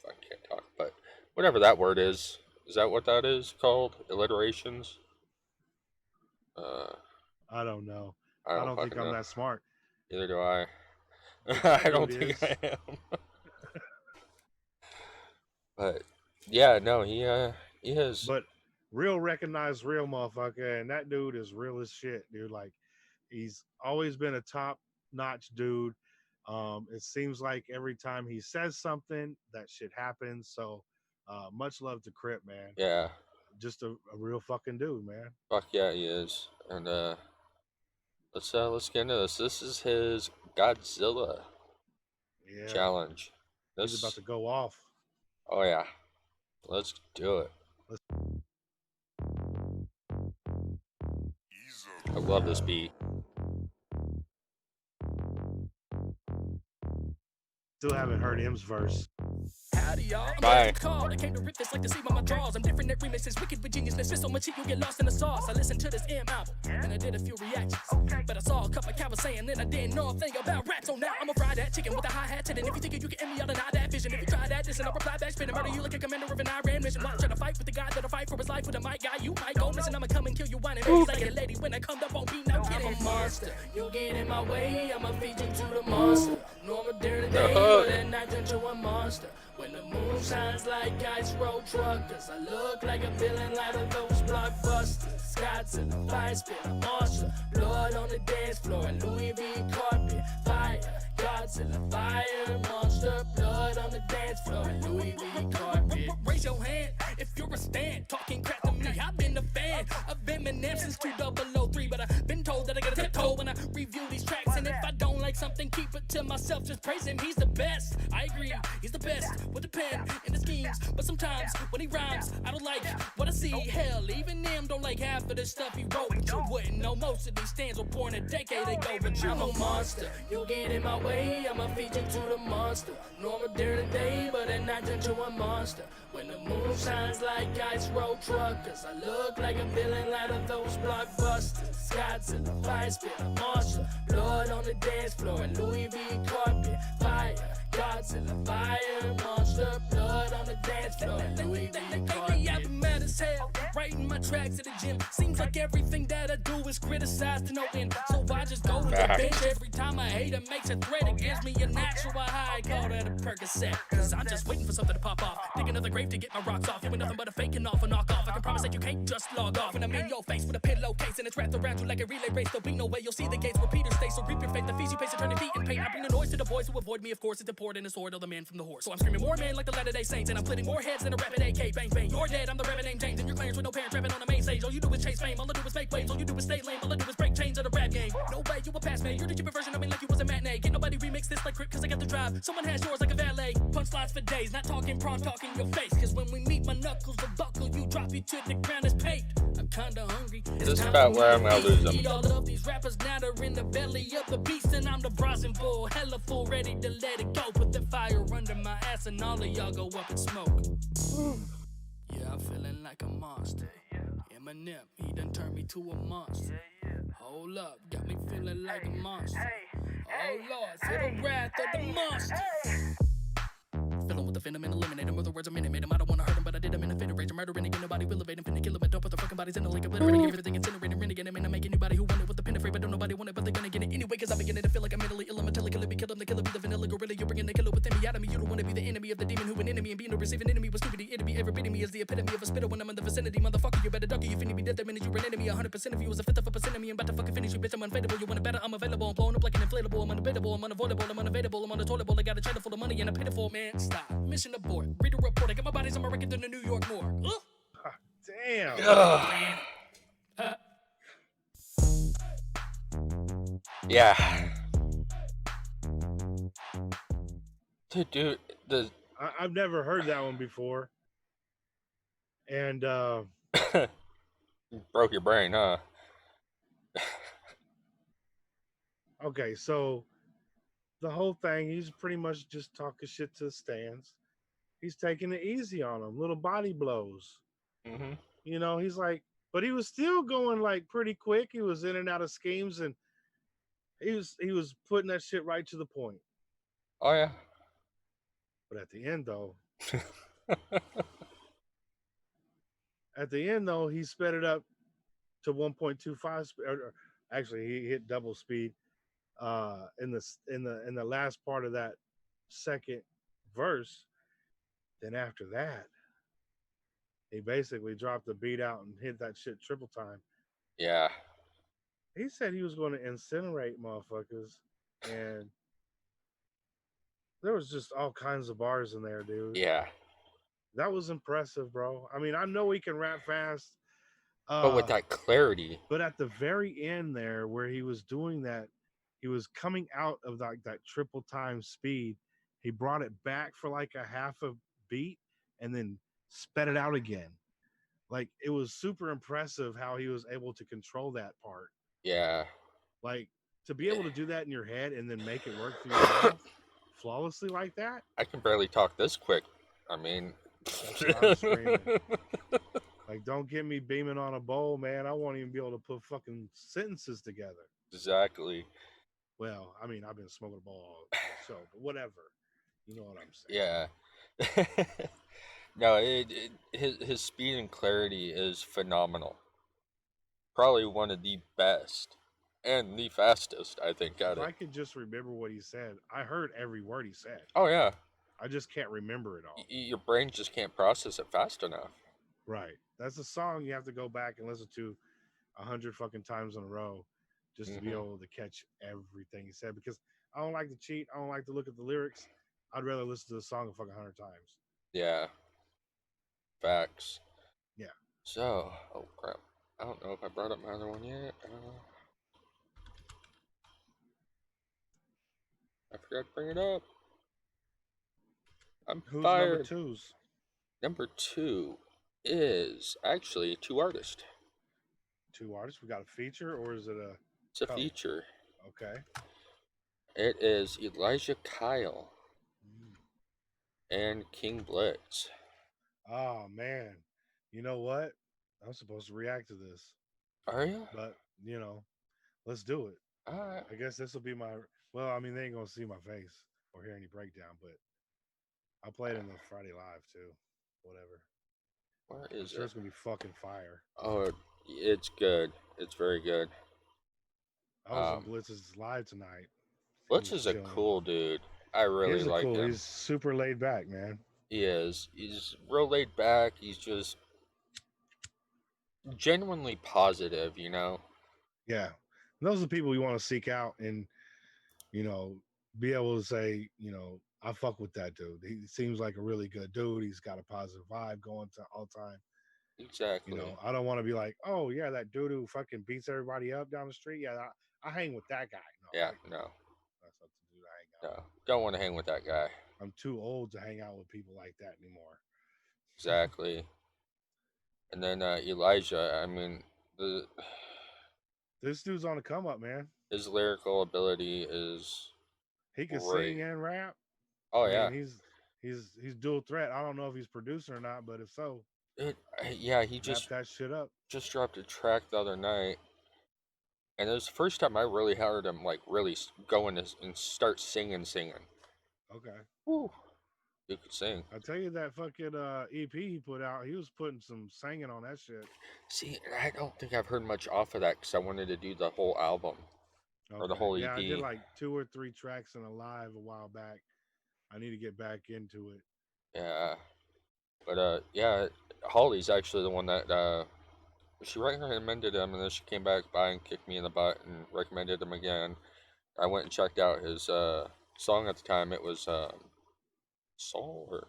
I can't talk, but whatever that word is that what that is called? Alliterations? Uh, I don't know. I I don't don't think fucking I'm know. that smart. Neither do I. But I that dude don't think I is. am. But yeah, no, he has. But real recognized real motherfucker, and that dude is real as shit, dude. Like He's always been a top-notch dude. It seems like every time he says something, that shit happens. So, much love to Crypt, man. Yeah. Just a real fucking dude, man. Fuck yeah, he is. And let's get into this. This is his Godzilla Yeah, challenge. he's about to go off. Oh yeah. Let's do it. I love this beat. Still haven't heard M's verse. Howdy, y'all. I'm Bye. called. I came to rip this like the seam on my drawers. I'm different at remixes, wicked with genius. There's so much heat, you get lost in the sauce. I listened to this M album, and I did a few reactions. But I saw a couple of cowards saying, then I didn't know a thing about rap. So now I'ma fry that chicken with a hi-hat hit. And if you think you can end me, I'll deny that vision. If you try that, listen, I'll reply back, spin and murder you like a commander of an Iran mission. Watch, trying to fight with the guy that'll fight for his life with a mic guy. You might go missing. I'ma come and kill you, whining babies like a lady. When I come up, won't be no kidding. I'm a monster. You get in my way, I'ma feed you to the monster. Normal during the day, but at night turn to a monster. When the moon shines like ice road truckers, I look like a villain out of those blockbusters. Scots in the fire spit, a monster. Blood on the dance floor, and Louis V carpet. Fire, Godzilla, fire, monster. Blood on the dance floor, and Louis V carpet. Raise your hand if you're a stand. Talking crap to me, I've been a fan of Eminem since 2003. But I've been told that I gotta tiptoe when I review these tracks. And if I don't like something, keep it to myself. Just praise him, he's the best. I agree, he's the best with the pen and the schemes. But sometimes when he rhymes, I don't like what I see. Hell, even them don't like half of the stuff he wrote. But you wouldn't know most of these stands were born a decade ago. But I'm a monster. You get in my way, I'ma feed you to the monster. Normal during the day, but at night turn to a monster. When the moon shines like ice road truckers, I look like a villain out of those blockbusters. Scots in the fire spit, a monster. Blood on the dance floor, and Louis V carpet. Fire, Godzilla, fire, monster. Blood on the dance floor, and Louis V carpet. I've been mad as hell, writing my tracks at the gym. Seems like everything that I do is criticized to no end. So I just go to the bench every time a hater makes a threat. It gives me a natural high, call that a Percocet. Cause I'm just waiting for something to pop off. Dig another grave to get my rocks off. You ain't nothing but a fake and off a knock off. I can promise that you can't just log off. When I'm in your face with a pillowcase and it's wrapped around you like a relay race, there'll be no way you'll see the gates where Peter stays. So reap your faith, the feast you face, turn feet in pain. I bring the noise to the boys who avoid me, of course. It's the port and the sword of the man from the horse. So I'm screaming more man like the Latter-day Saints, and I'm splitting more heads than a rapid AK. Bang bang, you're dead. I'm the rapper named James, and your clarence with no parents rapping on the main stage. All you do is chase fame, all I do is make waves. All you do is stay lame, all I do is break chains of the rap game. No way you a pass me, you're the cheaper version of me like you was a matinee. Can't nobody remix this like Crypt, cause I got the drive. Someone has yours like a valet. Punchlines for days, not talking prawn, talking your face. Cause when we meet, my knuckles will buckle, you drop you to the ground as paint. I'm kinda hungry. This is about where I'm gonna lose them. All of these rappers now they're in the belly of the beast, and I'm the Bronson bull, hella full, ready to let it go. Put the fire under my ass, and all of y'all go up and smoke. Yeah, I'm feeling like a monster. Eminem, he done turned me to a monster. Hold up, got me feeling like a monster. Oh Lord, feel the wrath of the monster. Fill with the venom and eliminate him. Other words, I'm intimate him. I don't wanna hurt him, but I did him in a fit of rage. I'm murdering again, nobody will evade him. Finna kill him and don't put the fucking bodies in the lake. Obliterating everything, incinerating, renegade him. And I make anybody who want it with the pen afraid, but don't nobody want it, but they're gonna get it anyway. Cause I'm beginning to feel like I'm mentally ill. I'm a killer, be killed. I'm the killer, be the vanilla gorilla. You're bringing the killer within me out of me. You don't wanna be the enemy of the demon who an enemy, and being a receiving enemy was stupid. The enemy ever beating me is the epitome of a spitter when I'm in the vicinity. Motherfucker, you better duck it. You finna be dead the minute you're an enemy. 100% of you is a fifth of a percent of me. I'm about to fucking finish you, bitch. I'm unfadable. You want it better? I'm available. I'm blowing up like an inflatable. I'm unavailable. I'm unavoidable. I'm unavailable. I'm on the toilet bowl. I got a cheddar full of money and a pitiful man. Stop. Mission abort. Read a report. I got my bodies on my record in the New York morgue. Damn. Yeah. Dude, I've never heard that one before. And broke your brain, huh? okay, so the whole thing, he's pretty much just talking shit to the stands. He's taking it easy on them, little body blows. Mm-hmm. You know, he's like, but he was still going like pretty quick. He was in and out of schemes, and he was putting that shit right to the point. Oh yeah. But at the end though, he sped it up to 1.25. Or actually, he hit double speed in the last part of that second verse. Then after that, he basically dropped the beat out and hit that shit triple time. Yeah. He said he was going to incinerate motherfuckers, and there was just all kinds of bars in there, dude. Yeah. That was impressive, bro. I mean, I know he can rap fast, But with that clarity. but at the very end there, where he was doing that, he was coming out of that triple time speed. He brought it back for like a half a beat, and then sped it out again. Like it was super impressive how he was able to control that part. Yeah. Like to be able to do that in your head and then make it work through your mouth flawlessly like that. I can barely talk this quick. I mean, That's what I'm screaming. Like, don't get me beaming on a bowl, man. I won't even be able to put fucking sentences together. Exactly. Well, I mean, I've been smoking a bowl all show, but whatever. You know what I'm saying? Yeah. No, his speed and clarity is phenomenal. Probably one of the best and the fastest, I think, at If it. I could just remember what he said, I heard every word he said. Oh yeah. I just can't remember it all. Your brain just can't process it fast enough. Right. That's a song you have to go back and listen to 100 fucking times in a row just to be able to catch everything he said. Because I don't like to cheat. I don't like to look at the lyrics. I'd rather listen to the song a fucking 100 times. Yeah. Facts. Yeah. So, oh crap. I don't know if I brought up my other one yet. I forgot to bring it up. I'm Who's fired. number twos? Number 2 is actually 2 artists. 2 artists? We got a feature or is it a... It's a feature. Okay. It is Elijah Kyle and King Blitz. Oh, man. You know what? I'm supposed to react to this. Are you? But, you know, let's do it. Alright. I guess this will be my... Well, I mean, they ain't going to see my face or hear any breakdown, but I'll play it in the Friday Live, too. Whatever. Where I'm is sure it? it's going to be fucking fire. Oh, it's good. It's very good. I was in Blitz's live tonight. Blitz is a cool dude. I really like him. He's super laid back, man. He is. He's real laid back. He's just genuinely positive, you know? Yeah. And those are the people you want to seek out and, you know, be able to say, you know, I fuck with that dude. He seems like a really good dude. He's got a positive vibe going to all time. Exactly. You know, I don't want to be like, oh, yeah, that dude who fucking beats everybody up down the street. Yeah, I hang with that guy. No, yeah, no. That's not the dude I hang out No. Don't want to hang with that guy. I'm too old to hang out with people like that anymore. Exactly. And then Elijah, I mean, this dude's on the come up, man. His lyrical ability is he can great. sing and rap. Oh, I yeah. mean, he's dual threat. I don't know if he's producing or not, but if so, yeah, he just that shit up. Just dropped a track the other night, and it was the first time I really heard him like really go in and start singing. Okay. Woo. You could sing. I tell you that fucking EP he put out, he was putting some singing on that shit. See, I don't think I've heard much off of that because I wanted to do the whole album or the whole EP. Yeah, I did like 2 or 3 tracks in a live a while back. I need to get back into it. Yeah, but yeah, Holly's actually the one that she recommended him, and then she came back by and kicked me in the butt and recommended him again. I went and checked out his song at the time. It was Soul, or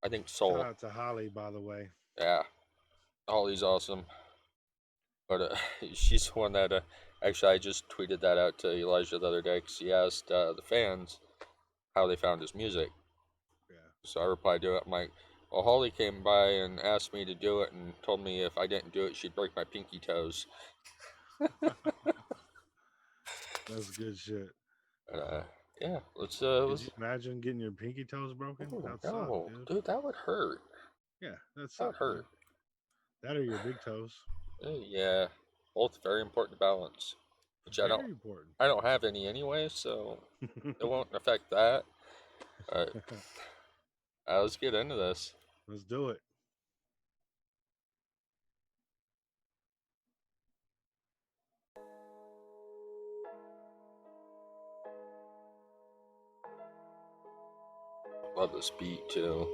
I think Soul. Shout out to Holly, by the way. Yeah, Holly's awesome. But she's the one that actually I just tweeted that out to Elijah the other day because he asked the fans how they found his music. Yeah. So I replied to it. I'm like, well, Holly came by and asked me to do it and told me if I didn't do it, she'd break my pinky toes. That's good shit. Yeah, let's. Could you imagine getting your pinky toes broken? Oh, That no, suck, dude, that would hurt. Yeah, that would hurt. That or your big toes. Yeah, both very important to balance. Which very I don't. Important. I don't have any anyway, so it won't affect that. Let's get into this. Let's do it. Love this beat too.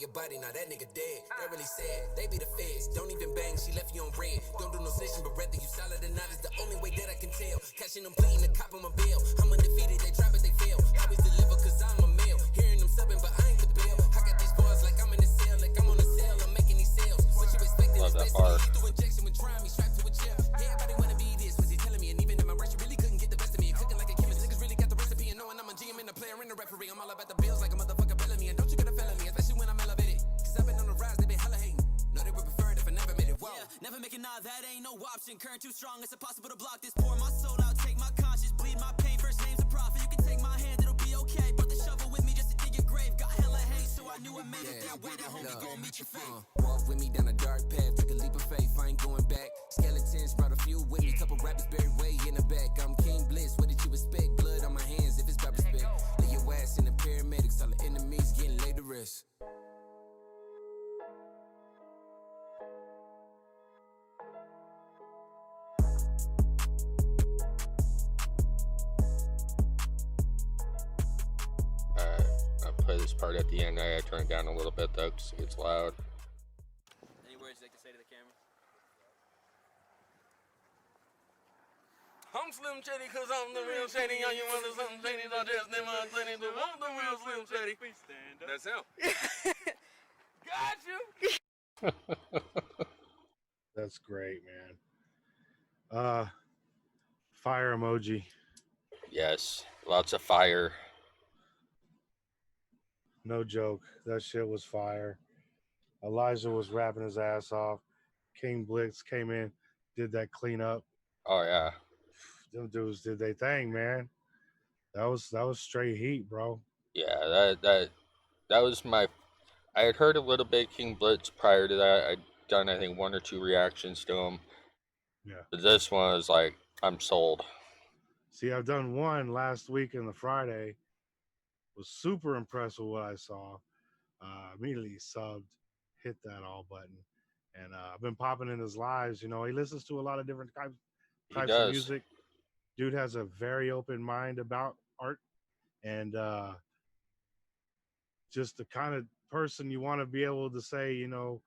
nigga body, now that nigga dead. That really sad, they be the feds. Don't even bang, she left you on red. Don't do no snitching, but whether you solid or not is the only way that I can tell. Catching them pleading the cop on my bail. I'm undefeated, they try but they fail. Always deliver cause I'm a male. Hearing them subbing, but I ain't the bill. I got these bars like I'm in the cell, like I'm on the cell. I'm making these sales. What you expecting is basically lethal injection when trying me strapped to a chair. Everybody wanna be this, was he telling me? And even in my rush, you really couldn't get the best of me. Cooking like a chemist, niggas really got the recipe. And knowing I'm a GM and a player and a referee. I'm all about the bills like a motherfucker Bellamy. And don't you get a felony, especially when I'm elevated. Cause I've been on the rise, they been hella hating. No, they would prefer it if I never made it. Whoa. Yeah, never making nah, that ain't no option. Current too strong, it's impossible to block this. Pour my soul out, take my conscience, bleed my pain. First name's a prophet, you can take my hand, it'll be okay. Brought the shovel with me just to dig your grave. Got hella hate, so I knew I made it that way. That homie gon' meet your fate. Walk with me down a dark path, took a leap of faith, I ain't going back. Skeletons brought a few with me, couple rappers buried way in the back. I'm King Blitz, what did you expect? Blood on my hands if it's about respect. Lay your ass in the paramedics, all the enemies getting laid to rest. I'll play this part at the end. I turn it down a little bit though because it's loud. Any words you'd like to say to the camera? I'm Slim Shady cause I'm the real Shady. All you other Slim Shadys are just them unshady. So I'm the real Slim Shady. Please stand up. That's him. Got you. That's great, man. Fire emoji. Yes, lots of fire. No joke. That shit was fire. Elijah was rapping his ass off. King Blitz came in, did that cleanup. Oh yeah. Them dudes did their thing, man. That was straight heat, bro. Yeah, that was my. I had heard a little bit King Blitz prior to that. I'd done I think 1 or 2 reactions to him. Yeah. But this one was like, I'm sold. See, I've done one last week in the Friday. Was super impressed with what I saw. Immediately subbed, hit that all button, and I've been popping in his lives. You know, he listens to a lot of different types of music. Dude has a very open mind about art, and just the kind of person you want to be able to say, you know,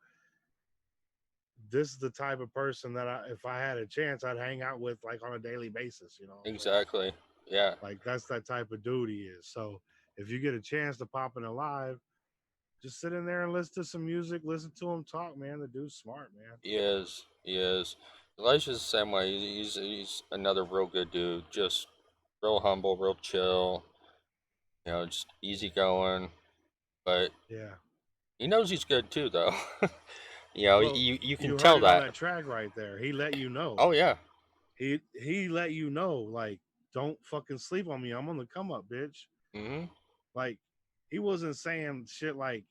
this is the type of person that if I had a chance, I'd hang out with like on a daily basis. You know, Exactly. Yeah. like that's that type of dude he is. So if you get a chance to pop in a live, just sit in there and listen to some music, listen to him talk, man. The dude's smart, man. He is. Elijah's the same way. He's another real good dude. Just real humble, real chill. You know, just easygoing. But yeah, he knows he's good too, though. You know, well, you can you tell heard it on that. that track right there. He let you know. Oh yeah. He let you know, like, don't fucking sleep on me. I'm on the come up, bitch. Mm-hmm. Like, he wasn't saying shit like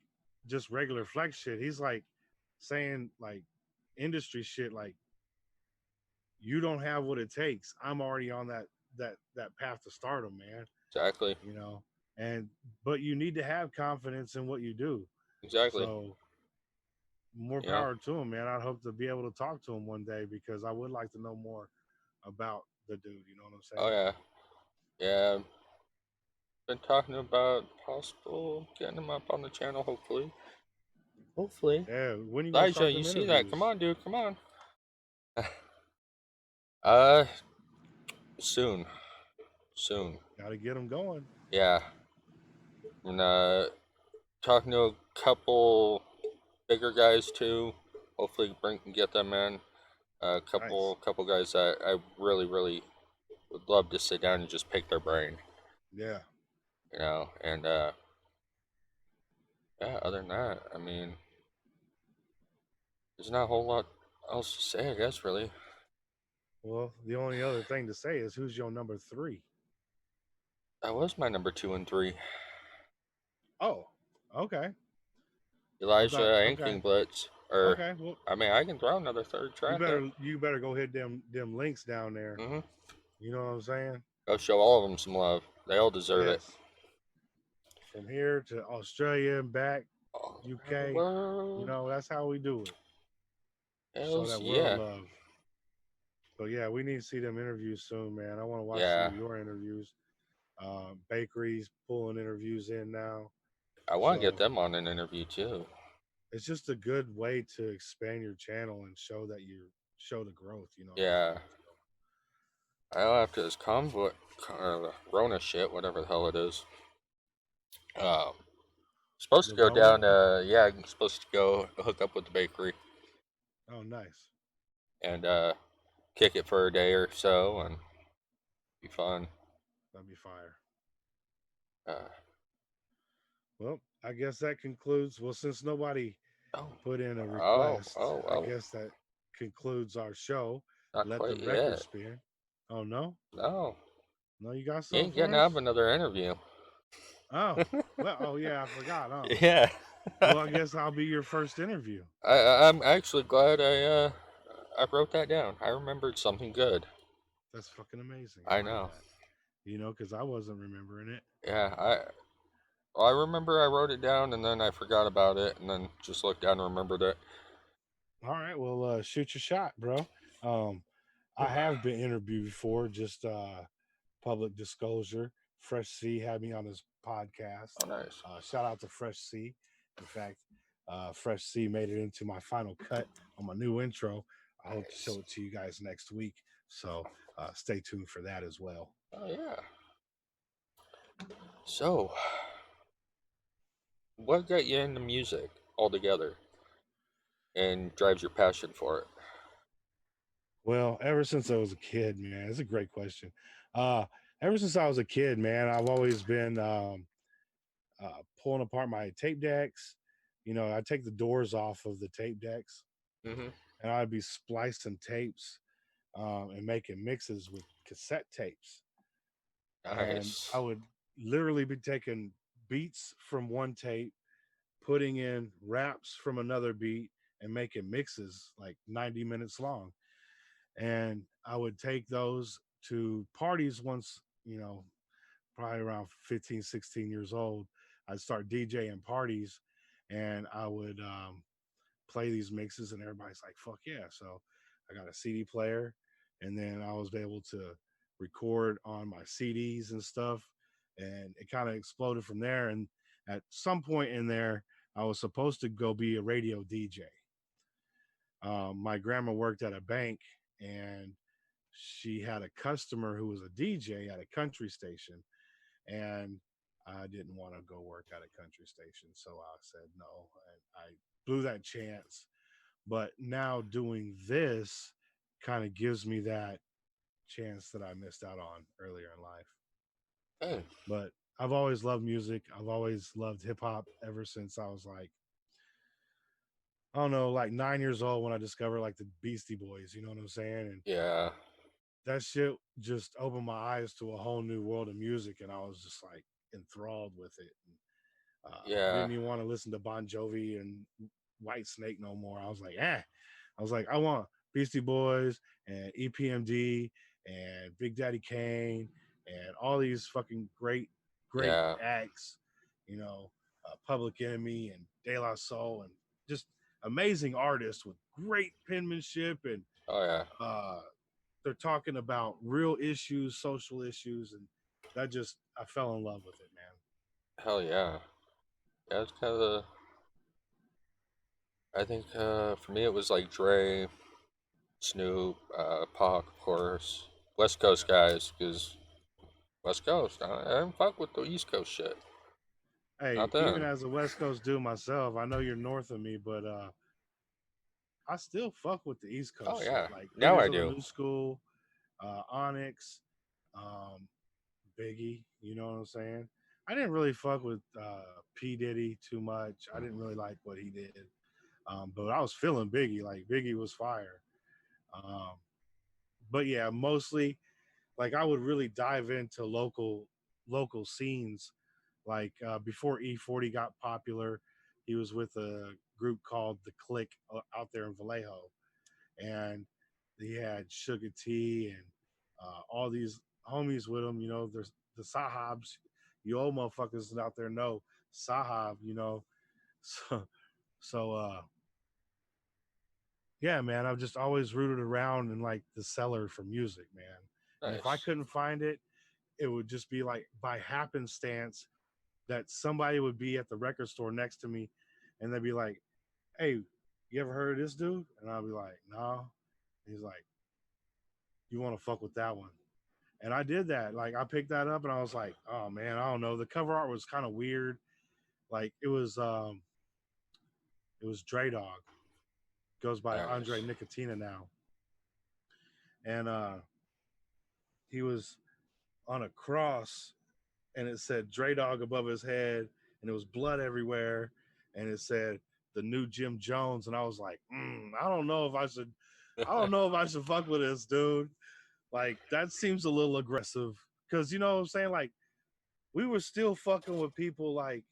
just regular flex shit. He's like saying like industry shit, like, you don't have what it takes. I'm already on that path to stardom, man. Exactly. You know, but you need to have confidence in what you do. Exactly. So more power to him, man. I'd hope to be able to talk to him one day because I would like to know more about the dude. You know what I'm saying? Oh yeah. Yeah. Been talking about possible getting him up on the channel. Hopefully. Yeah. When you gonna start Elijah, you them see that? interviews? Come on, dude. Come on. Soon. Gotta get them going. Yeah. And talking to a couple bigger guys too. Hopefully, get them in. Couple guys that I really would love to sit down and just pick their brain. Yeah. You know, and yeah. Other than that, I mean, there's not a whole lot else to say, I guess. Really. Well, the only other thing to say is who's your number 3? That was my number 2 and 3. Oh, okay. Elijah and King Blitz. Or, okay, well, I mean, I can throw another third track. You better go hit them links down there. Mm-hmm. You know what I'm saying? Go show all of them some love. They all deserve it. From here to Australia and back, UK. You know, that's how we do it. So that world love. So yeah, we need to see them interviews soon, man. I want to watch some of your interviews. Bakeries pulling interviews in now. I want to get them on an interview too. it's just a good way to expand your channel and show that you show the growth. You know what I'm Yeah. saying? After this convoy, Rona shit, whatever the hell it is. Supposed The to go Rona. down. Yeah, I'm supposed to go hook up with the bakery Oh, nice. and kick it for a day or so and be fun. That'd be fire. Uh, Well, I guess that concludes. Well, since nobody oh, put in a oh, request, oh, I oh, guess that concludes our show. not Let the quite record yet. spin. Oh no, No, no, you got you something ain't getting for to have us? another interview. Oh, well, oh yeah, I forgot. Huh? Yeah. Well, I guess I'll be your first interview. I'm actually glad I wrote that down. I remembered something good. That's fucking amazing. I I like know. that. You know, because I wasn't remembering it. Yeah, well, I remember I wrote it down and then I forgot about it and then just looked down and remembered it. All right, well, shoot your shot, bro. Um, I have been interviewed before. Just public disclosure. Fresh C had me on his podcast. Oh, nice. Shout out to Fresh C. In fact, Fresh C made it into my final cut on my new intro. I hope to show it to you guys next week. So stay tuned for that as well. Oh yeah. So, what got you into music altogether and drives your passion for it? Well, ever since I was a kid, man, it's a great question. Uh, Ever since I was a kid, man, I've always been pulling apart my tape decks. You know, I take the doors off of the tape decks, Mm-hmm. and I'd be splicing tapes and making mixes with cassette tapes. And I Nice. would literally be taking beats from one tape, putting in raps from another beat, and making mixes like 90 minutes long. And I would take those to parties once, you know, probably around 15, 16 years old. I'd start DJing parties and I would play these mixes, and everybody's like, fuck yeah. So I got a CD player, and then I was able to record on my CDs and stuff. And it kind of exploded from there. And at some point in there, I was supposed to go be a radio DJ. My grandma worked at a bank, and she had a customer who was a DJ at a country station, and I didn't want to go work at a country station, so I said no, and I blew that chance. But now doing this kind of gives me that chance that I missed out on earlier in life. Hey. But I've always loved music. I've always loved hip hop ever since I was like, I don't know, like 9 years old when I discovered like the Beastie Boys, you know what I'm saying? And Yeah. that shit just opened my eyes to a whole new world of music, and I was just like enthralled with it. And, Yeah. didn't even want to listen to Bon Jovi and White Snake no more. I was like, I was like, I want Beastie Boys and EPMD and Big Daddy Kane and all these fucking great Yeah. acts, you know, Public Enemy and De La Soul, and just amazing artists with great penmanship. And Oh yeah. they're talking about real issues, social issues, and that just, I fell in love with it, man. Hell yeah. Yeah, it's kind of the. I think for me it was like Dre, Snoop, Pac, of course, West Coast guys, because West Coast. I didn't fuck with the East Coast shit. Hey, Not even then. as a West Coast dude myself, I know you're north of me, but I still fuck with the East Oh Coast shit. yeah. Like Now Leaders I of the do. New School, Onyx, um, Biggie. You know what I'm saying? I didn't really fuck with P Diddy too much. I didn't really like what he did, but I was feeling Biggie. Like Biggie was fire. Um, but yeah, mostly like I would really dive into local scenes. Like before E40 got popular, he was with a group called the Click out there in Vallejo, and he had Sugar T and all these homies with him. You know, there's the Sahabs. You old motherfuckers out there know Sahab. You know, so so yeah, man. I've just always rooted around in like the cellar for music, man. And if I Nice. couldn't find it, it would just be like by happenstance that somebody would be at the record store next to me, and they'd be like, "Hey, you ever heard of this dude?" And I'll be like, "No." He's like, "You want to fuck with that one?" And I did that. Like I picked that up and I was like, "Oh man, I don't know." The cover art was kind of weird. Like it was Dre Dog. Goes by Andre Nice. Nicotina now. And he was on a cross and it said Dre Dog above his head and it was blood everywhere and it said the new Jim Jones and I was like, I don't know if I should fuck with this dude. Like that seems a little aggressive because you know what I'm saying. Like we were still fucking with people like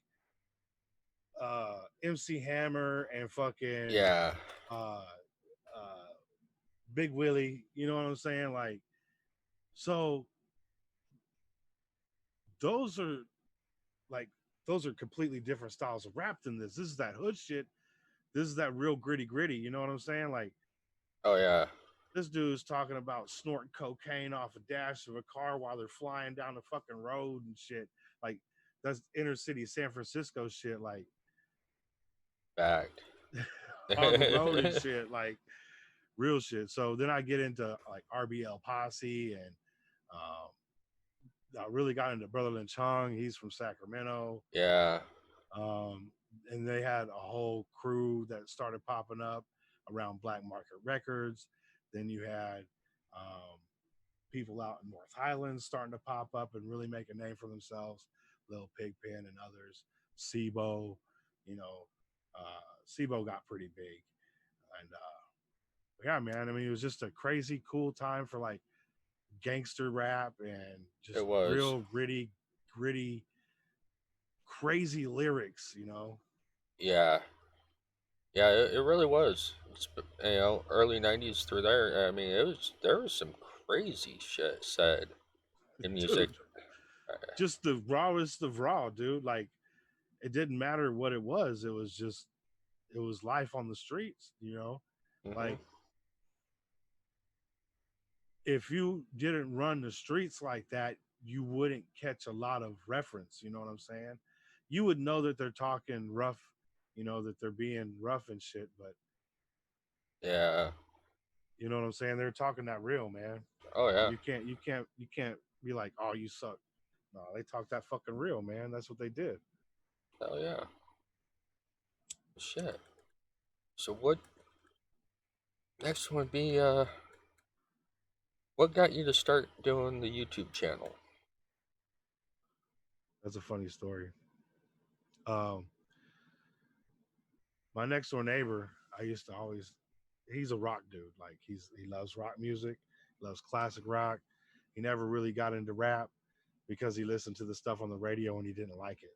MC Hammer and fucking Yeah. uh, Big Willie. You know what I'm saying? Like so those are like those are completely different styles of rap than this. This is that hood shit. This is that real gritty. You know what I'm saying? Like Oh yeah. this dude's talking about snorting cocaine off a dash of a car while they're flying down the fucking road and shit. Like that's inner city San Francisco shit. Like Fact. on the road and shit. Like real shit. So then I get into like RBL Posse and I really got into Brother Lynch Hung. He's from Sacramento. Yeah. And they had a whole crew that started popping up around Black Market Records. Then you had people out in North Highlands starting to pop up and really make a name for themselves. Lil Pigpen and others. Sibo, you know, Sibo got pretty big. And yeah, man, I mean, it was just a crazy cool time for like gangster rap and just It was. real gritty, crazy lyrics, you know. Yeah. Yeah, it really was. Early '90s through there. I mean, there was some crazy shit said in music. Dude, just the rawest of raw, dude. Like it didn't matter what it was. It was life on the streets, you know. Mm-hmm. Like if you didn't run the streets like that, you wouldn't catch a lot of reference, you know what I'm saying? You would know that they're talking rough, you know, that they're being rough and shit, but Yeah. you know what I'm saying? They're talking that real, man. Oh yeah. You can't be like, "Oh, you suck." No, they talk that fucking real, man. That's what they did. Hell yeah. Shit. So what next would be what got you to start doing the YouTube channel? That's a funny story. Um, my next door neighbor, I used to always he's a rock dude. Like he loves rock music, loves classic rock. He never really got into rap because he listened to the stuff on the radio and he didn't like it.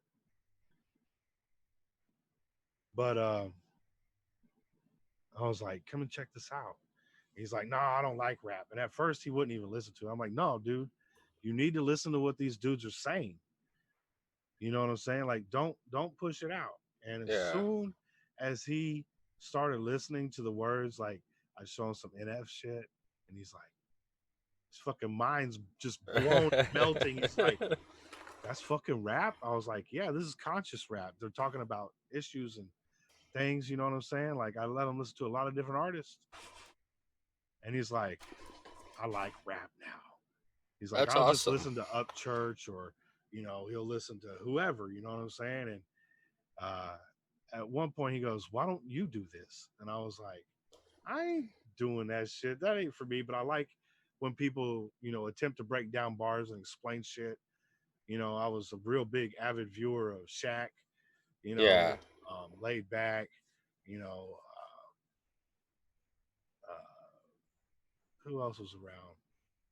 But I was like, come and check this out. He's like, no, I don't like rap. And at first he wouldn't even listen to it. I'm like, no, dude, you need to listen to what these dudes are saying. You know what I'm saying? Like, don't push it out. And as Yeah. soon as he started listening to the words, like I show him some NF shit, and he's like, his fucking mind's just blown, melting. He's like, that's fucking rap. I was like, yeah, this is conscious rap. They're talking about issues and things. You know what I'm saying? Like, I let him listen to a lot of different artists, and he's like, I like rap now. He's like, That's I'll just awesome. listen to Upchurch or, you know, he'll listen to whoever, you know what I'm saying? And at one point he goes, why don't you do this? And I was like, I ain't doing that shit. That ain't for me. But I like when people, you know, attempt to break down bars and explain shit. You know, I was a real big avid viewer of Shaq, you Yeah. know, Laid Back, you know, who else was around?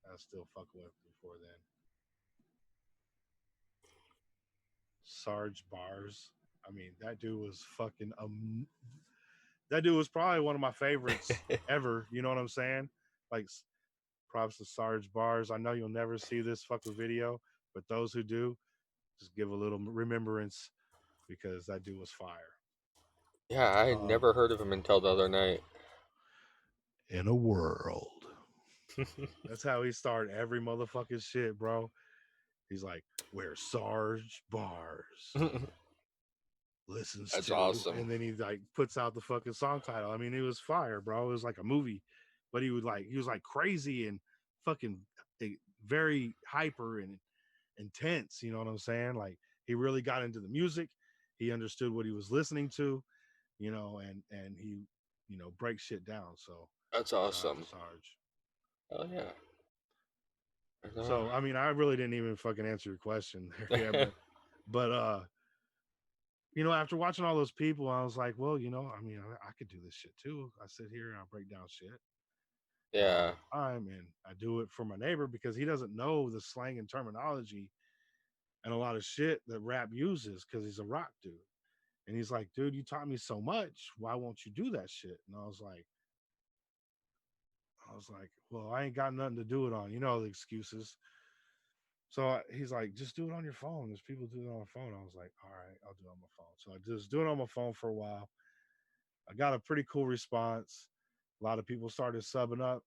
I was still fucking with before then. Sarge Bars. I mean, that dude was fucking. That dude was probably one of my favorites ever. You know what I'm saying? Like, props to Sarge Bars. I know you'll never see this fucking video, but those who do, just give a little remembrance because that dude was fire. Yeah, I had never heard of him until the other night. In a world. That's how he started every motherfucking shit, bro. He's like, we're Sarge Bars. listens That's to, awesome. and then he like puts out the fucking song title. I mean, it was fire, bro. It was like a movie, but he was like crazy and fucking very hyper and intense. You know what I'm saying? Like he really got into the music. He understood what he was listening to, you know, and he, you know, breaks shit down. So That's shout out awesome. to Sarge. Oh yeah. So I mean, I really didn't even fucking answer your question there, yeah, but you know, after watching all those people, I was like, well, you know, I mean, I could do this shit too. I sit here and I break down shit yeah. time, and I do it for my neighbor because he doesn't know the slang and terminology and a lot of shit that rap uses because he's a rock dude. And he's like, dude, you taught me so much. Why won't you do that shit? And I was like, well, I ain't got nothing to do it on. You know the excuses. So he's like, just do it on your phone. There's people do it on the phone. I was like, all right, I'll do it on my phone. So I just do it on my phone for a while. I got a pretty cool response. A lot of people started subbing up.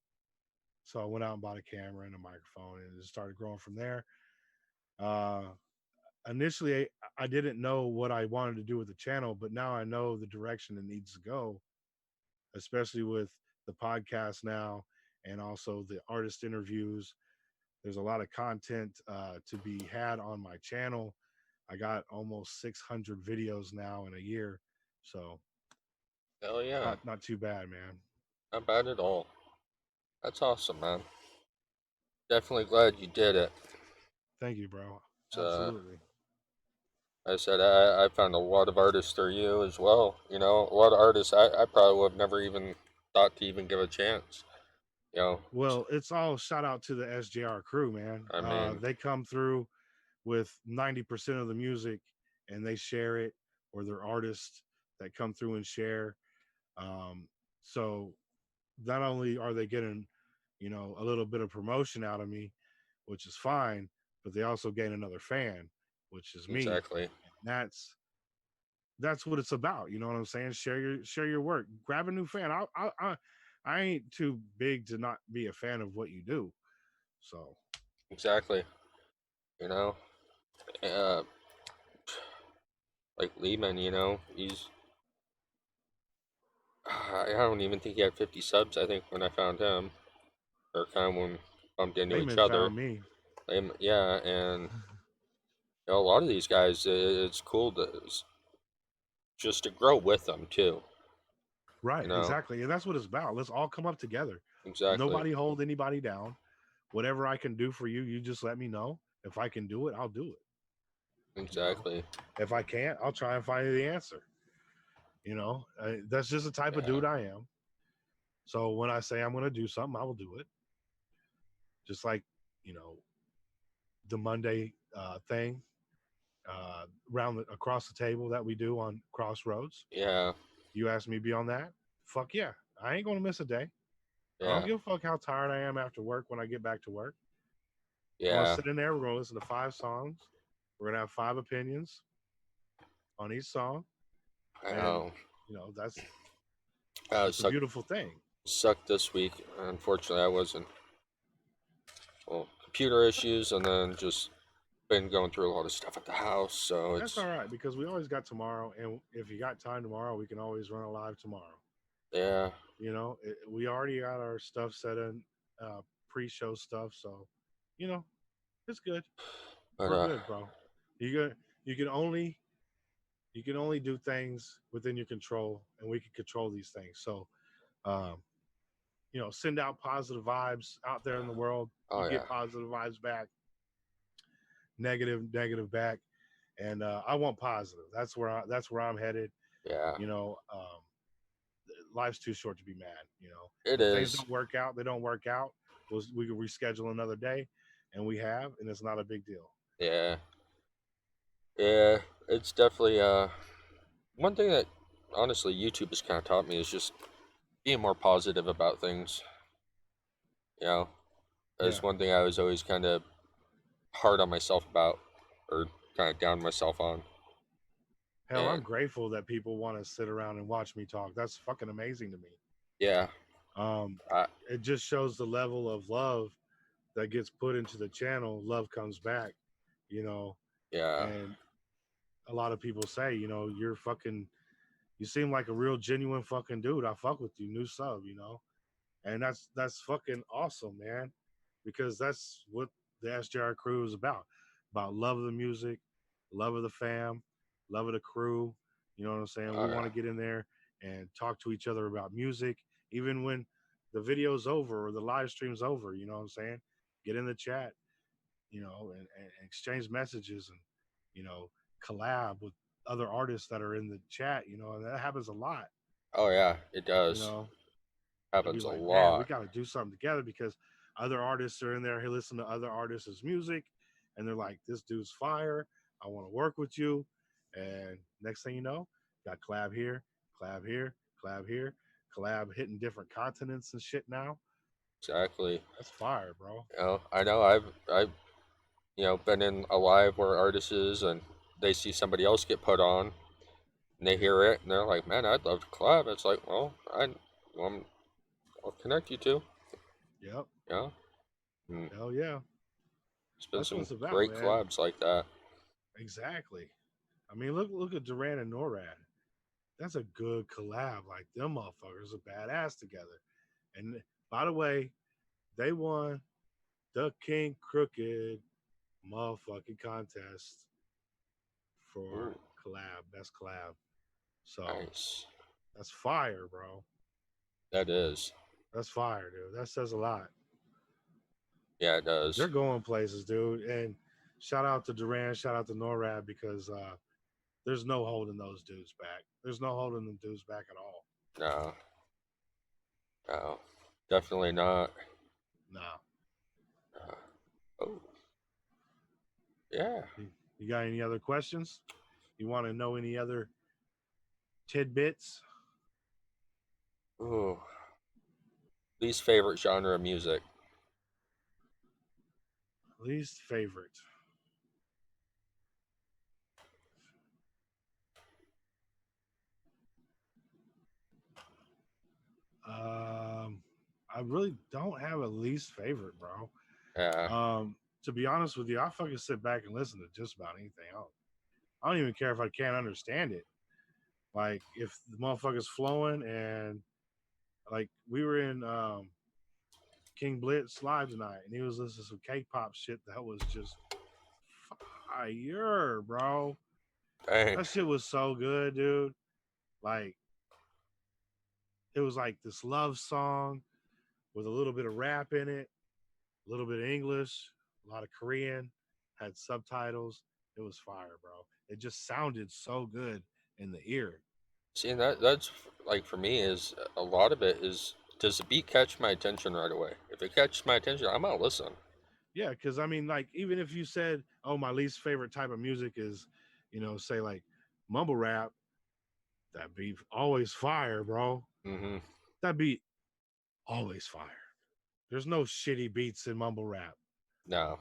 So I went out and bought a camera and a microphone and it just started growing from there. Uh, Initially, I didn't know what I wanted to do with the channel, but now I know the direction it needs to go, especially with the podcast now and also the artist interviews. There's a lot of content to be had on my channel. I got almost 600 videos now in a year. So Hell yeah. not too bad, man. Not bad at all. That's awesome, man. Definitely glad you did it. Thank you, bro. So, Absolutely. I said I found a lot of artists through you as well. You know, a lot of artists I probably would have never even thought to even give a chance. You know, Well, it's all shout out to the SJR crew, man. I mean, They come through with 90% of the music and they share it, or they're artists that come through and share. So not only are they getting, you know, a little bit of promotion out of me, which is fine, but they also gain another fan, which is me. exactly. And that's what it's about. You know what I'm saying? Share your work. Grab a new fan. I ain't too big to not be a fan of what you do. So Exactly. You know, uh, like Lehman, you know, I don't even think he had 50 subs. I think when I found him, or kind of when we bumped into each Layman other. found me. Yeah, and you know, a lot of these guys, it's cool just to grow with them too. Right, You know, exactly. And that's what it's about. Let's all come up together. exactly, Nobody hold anybody down. Whatever I can do for you, you just let me know. If I can do it, I'll do it. You know, exactly. if I can't, I'll try and find the answer. You know, that's just the type of Yeah, dude I am. So when I say I'm going to do something, I will do it. Just like, you know, the Monday thing across the table that we do on CrossRoads. yeah, You asked me to be on that. Fuck yeah. I ain't going to miss a day. I don't yeah, give a fuck how tired I am after work when I get back to work. I'm going to yeah. sit in there. We're going to listen to 5 songs. We're going to have 5 opinions on each song. I And, know. you know, that's It it's a beautiful thing. sucked this week. Unfortunately, I wasn't. Well, computer issues, and then just been going through a lot of stuff at the house. So That's it's all right because we always got tomorrow. And if you got time tomorrow, we can always run a live tomorrow. yeah, You know, we already got our stuff set in, pre-show stuff. So, you know, it's good. but We're good, bro. You can you can only you can only do things within your control, and we can control these things. So, um, you know, send out positive vibes out there in the world. You oh yeah, get positive vibes back, negative back, and I want positive. That's where I'm headed. yeah. You know, life's too short to be mad. You know, It if things is. don't work out, they don't work out. We can reschedule another day, and we have, and it's not a big deal. Yeah, yeah. It's definitely one thing that honestly YouTube has kind of taught me is just being more positive about things. You know, Yeah. that's one thing I was always kind of hard on myself about, or kind of down myself on. Hell, I'm And grateful that people want to sit around and watch me talk. That's fucking amazing to me. yeah, Um, I, it just shows the level of love that gets put into the channel. Love comes back, you know, yeah, and a lot of people say, you know, you seem like a real genuine fucking dude. I fuck with you, new sub, you know, and that's fucking awesome, man, because that's what the SJR crew is about love of the music, love of the fam, love of the crew. You know what I'm saying? We Oh want yeah. to get in there and talk to each other about music, even when the video's over or the live stream's over. You know what I'm saying? Get in the chat, you know, and exchange messages and, you know, collab with other artists that are in the chat, you know, and that happens a lot, Oh yeah, it you does. know. It'd be Happens a like, man, we lot. got to do something together because other artists are in there. He listen to other artists' music, and they're like, this dude's fire. I want to work with you. And next thing you know, got collab here, collab here, collab here, collab hitting different continents and shit now. Exactly. That's fire, bro. You know, I know I've you know been in a live where artists is and they see somebody else get put on and they hear it and they're like, man, I'd love to collab. It's like, well, I'll connect you two. Yep. Yeah. Mm. Hell yeah. There's been That's what some it's about, great man. collabs like that. Exactly. I mean, look at Duran and NORAD. That's a good collab. Like them motherfuckers are badass together. And by the way, they won the King Crooked motherfucking contest for Ooh, collab, best collab. So nice. that's fire, bro. That is. That's fire, dude. That says a lot. Yeah, it They're does. going places, dude. And shout out to Duran, shout out to NORAD because there's no holding those dudes back. There's no holding them dudes back at all. No, no, definitely not. Nah. Oh, yeah. You got any other questions? You want to know any other tidbits? Ooh. Least favorite genre of music. Least favorite. I really don't have a least favorite, bro. Yeah. To be honest with you, I fucking sit back and listen to just about anything. I don't even care if I can't understand it. Like if the motherfucker's flowing and like we were in King Blitz live tonight and he was listening to some K-pop shit that was just fire, bro. Dang. That shit was so good, dude. Like it was like this love song with a little bit of rap in it, a little bit of English, a lot of Korean, had subtitles. It was fire, bro. It just sounded so good in the ear. See, that's like for me is a lot of it is does the beat catch my attention right away? If it catches my attention, I'm gonna listen. Yeah, because I mean, like, even if you said, oh, my least favorite type of music is, you know, say like mumble rap, that beat always fire, bro. Mm-hmm. That beat always fire. There's no shitty beats in mumble rap. No,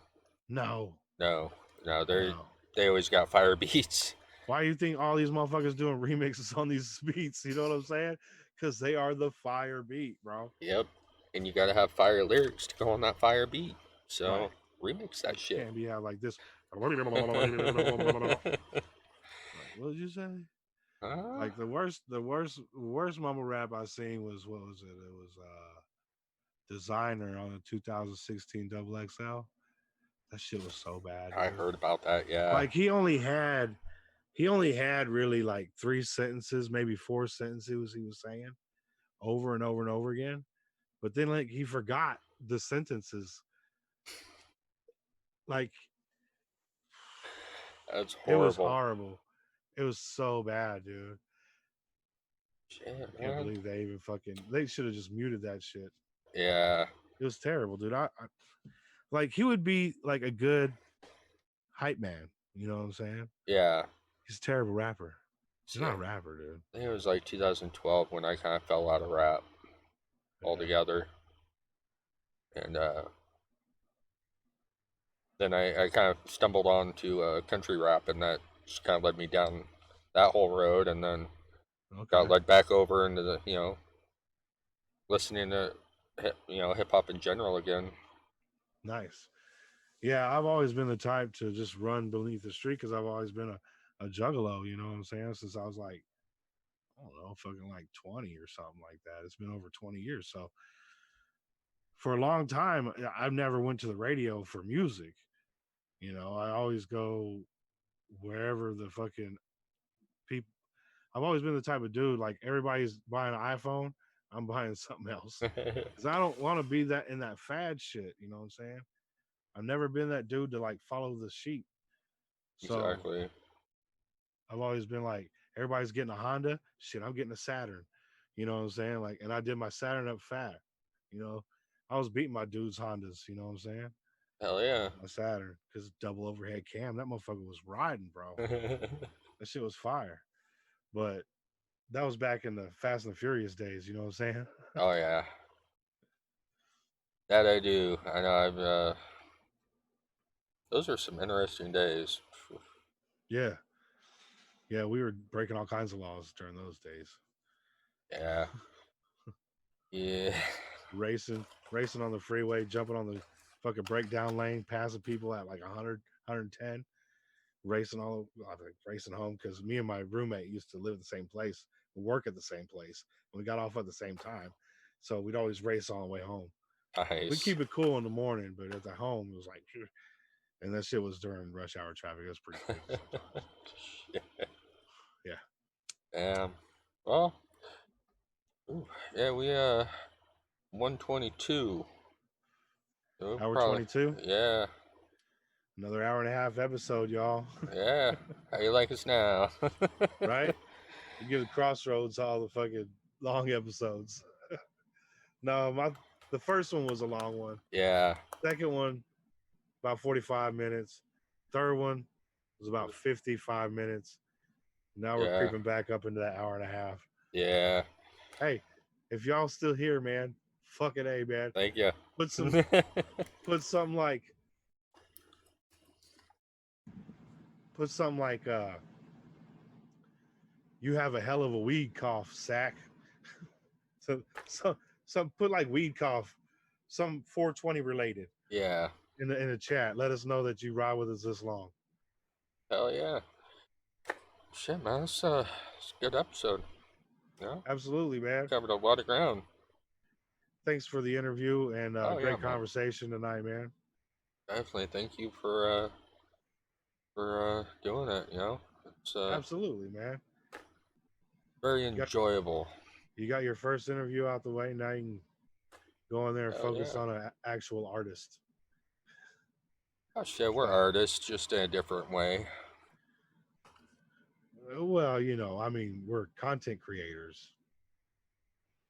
No, no, no. no. They always got fire beats. Why do you think all these motherfuckers doing remixes on these beats? You know what I'm saying? Because they are the fire beat, bro. Yep. And you gotta have fire lyrics to go on that fire beat. Right. So remix that shit. Can't be out like this. Like, what did you say? Like the worst mumble rap I seen was what was it? It was Designer on the 2016 Double XL. That shit was so bad. Dude. I heard about that. Yeah. Like he only had really like 3 sentences, maybe 4 sentences he was saying over and over and over again. But then like he forgot the sentences. Like that's horrible. It was horrible. It was so bad, dude. Shit, I can't believe they should have just muted that shit. Yeah. It was terrible, dude. I like he would be like a good hype man. You know what I'm saying? Yeah. He's a terrible rapper. He's not a rapper, dude. I think it was like 2012 when I kind of fell out of rap altogether. And then I kind of stumbled onto country rap, and that just kind of led me down that whole road, and then got led back over into the, you know, listening to, you know, hip hop in general again. Nice. Yeah, I've always been the type to just run beneath the street because I've always been a juggalo, you know what I'm saying? Since I was like, I don't know, fucking like 20 or something like that. It's been over 20 years. So for a long time, I've never went to the radio for music. You know, I always go wherever the fucking people. I've always been the type of dude, like everybody's buying an iPhone, I'm buying something else. Because I don't want to be that in that fad shit. You know what I'm saying? I've never been that dude to like follow the sheep. So Exactly. I've always been like, everybody's getting a Honda. Shit, I'm getting a Saturn. You know what I'm saying? Like, and I did my Saturn up fat. You know, I was beating my dude's Hondas. You know what I'm saying? Hell yeah. My Saturn, because double overhead cam. That motherfucker was riding, bro. That shit was fire. But that was back in the Fast and the Furious days. You know what I'm saying? Oh yeah. That I do. I know. Those are some interesting days. Yeah. Yeah, we were breaking all kinds of laws during those days. Yeah. Yeah. Racing on the freeway, jumping on the fucking breakdown lane, passing people at like 100, 110, racing home because me and my roommate used to live at the same place, work at the same place, and we got off at the same time. So we'd always race on the way home. Nice. We keep it cool in the morning, but at the home it was like, and that shit was during rush hour traffic. It was pretty crazy sometimes. Yeah. Well, ooh, yeah, we 122. So Hour probably, 22. Yeah. Another hour and a half episode, y'all. Yeah. How you like us now? Right? You give CrossRoads all the fucking long episodes. No, the first one was a long one. Yeah. Second one, about 45 minutes. Third one was about 55 minutes. Now we're creeping back up into that hour and a half. Yeah. Hey, if y'all still here, man, fucking A, man. Thank you. Put something like you have a hell of a weed cough, Sack. So put like weed cough, some 420 related. Yeah. In the chat. Let us know that you ride with us this long. Hell yeah. Shit, man, it's a good episode. Yeah. Absolutely, man. Covered a lot of ground. Thanks for the interview and great conversation tonight, man. Definitely. Thank you for doing it, you know. It's absolutely, man. Very enjoyable. You got your first interview out the way. Now you can go in there and focus on an actual artist. Oh shit, we're artists, just in a different way. Well, you know, I mean, we're content creators.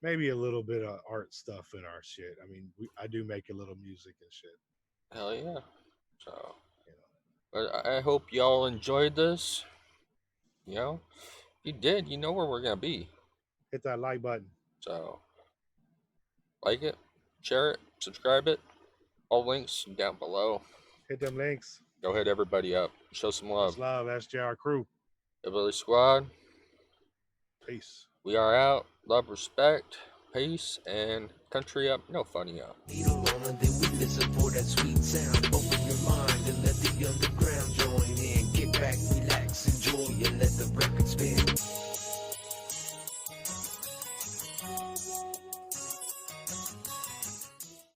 Maybe a little bit of art stuff in our shit. I mean, I do make a little music and shit. Hell yeah. So, but I hope y'all enjoyed this. You know, if you did, you know where we're gonna be. Hit that like button. So, like it, share it, subscribe it. All links down below. Hit them links. Go hit everybody up. Show some love. Love, SJR crew. Hillbilly Squad. Peace. We are out. Love, respect, peace, and country up. No funny up. You don't wanna then we listen for that sweet sound. Open your mind.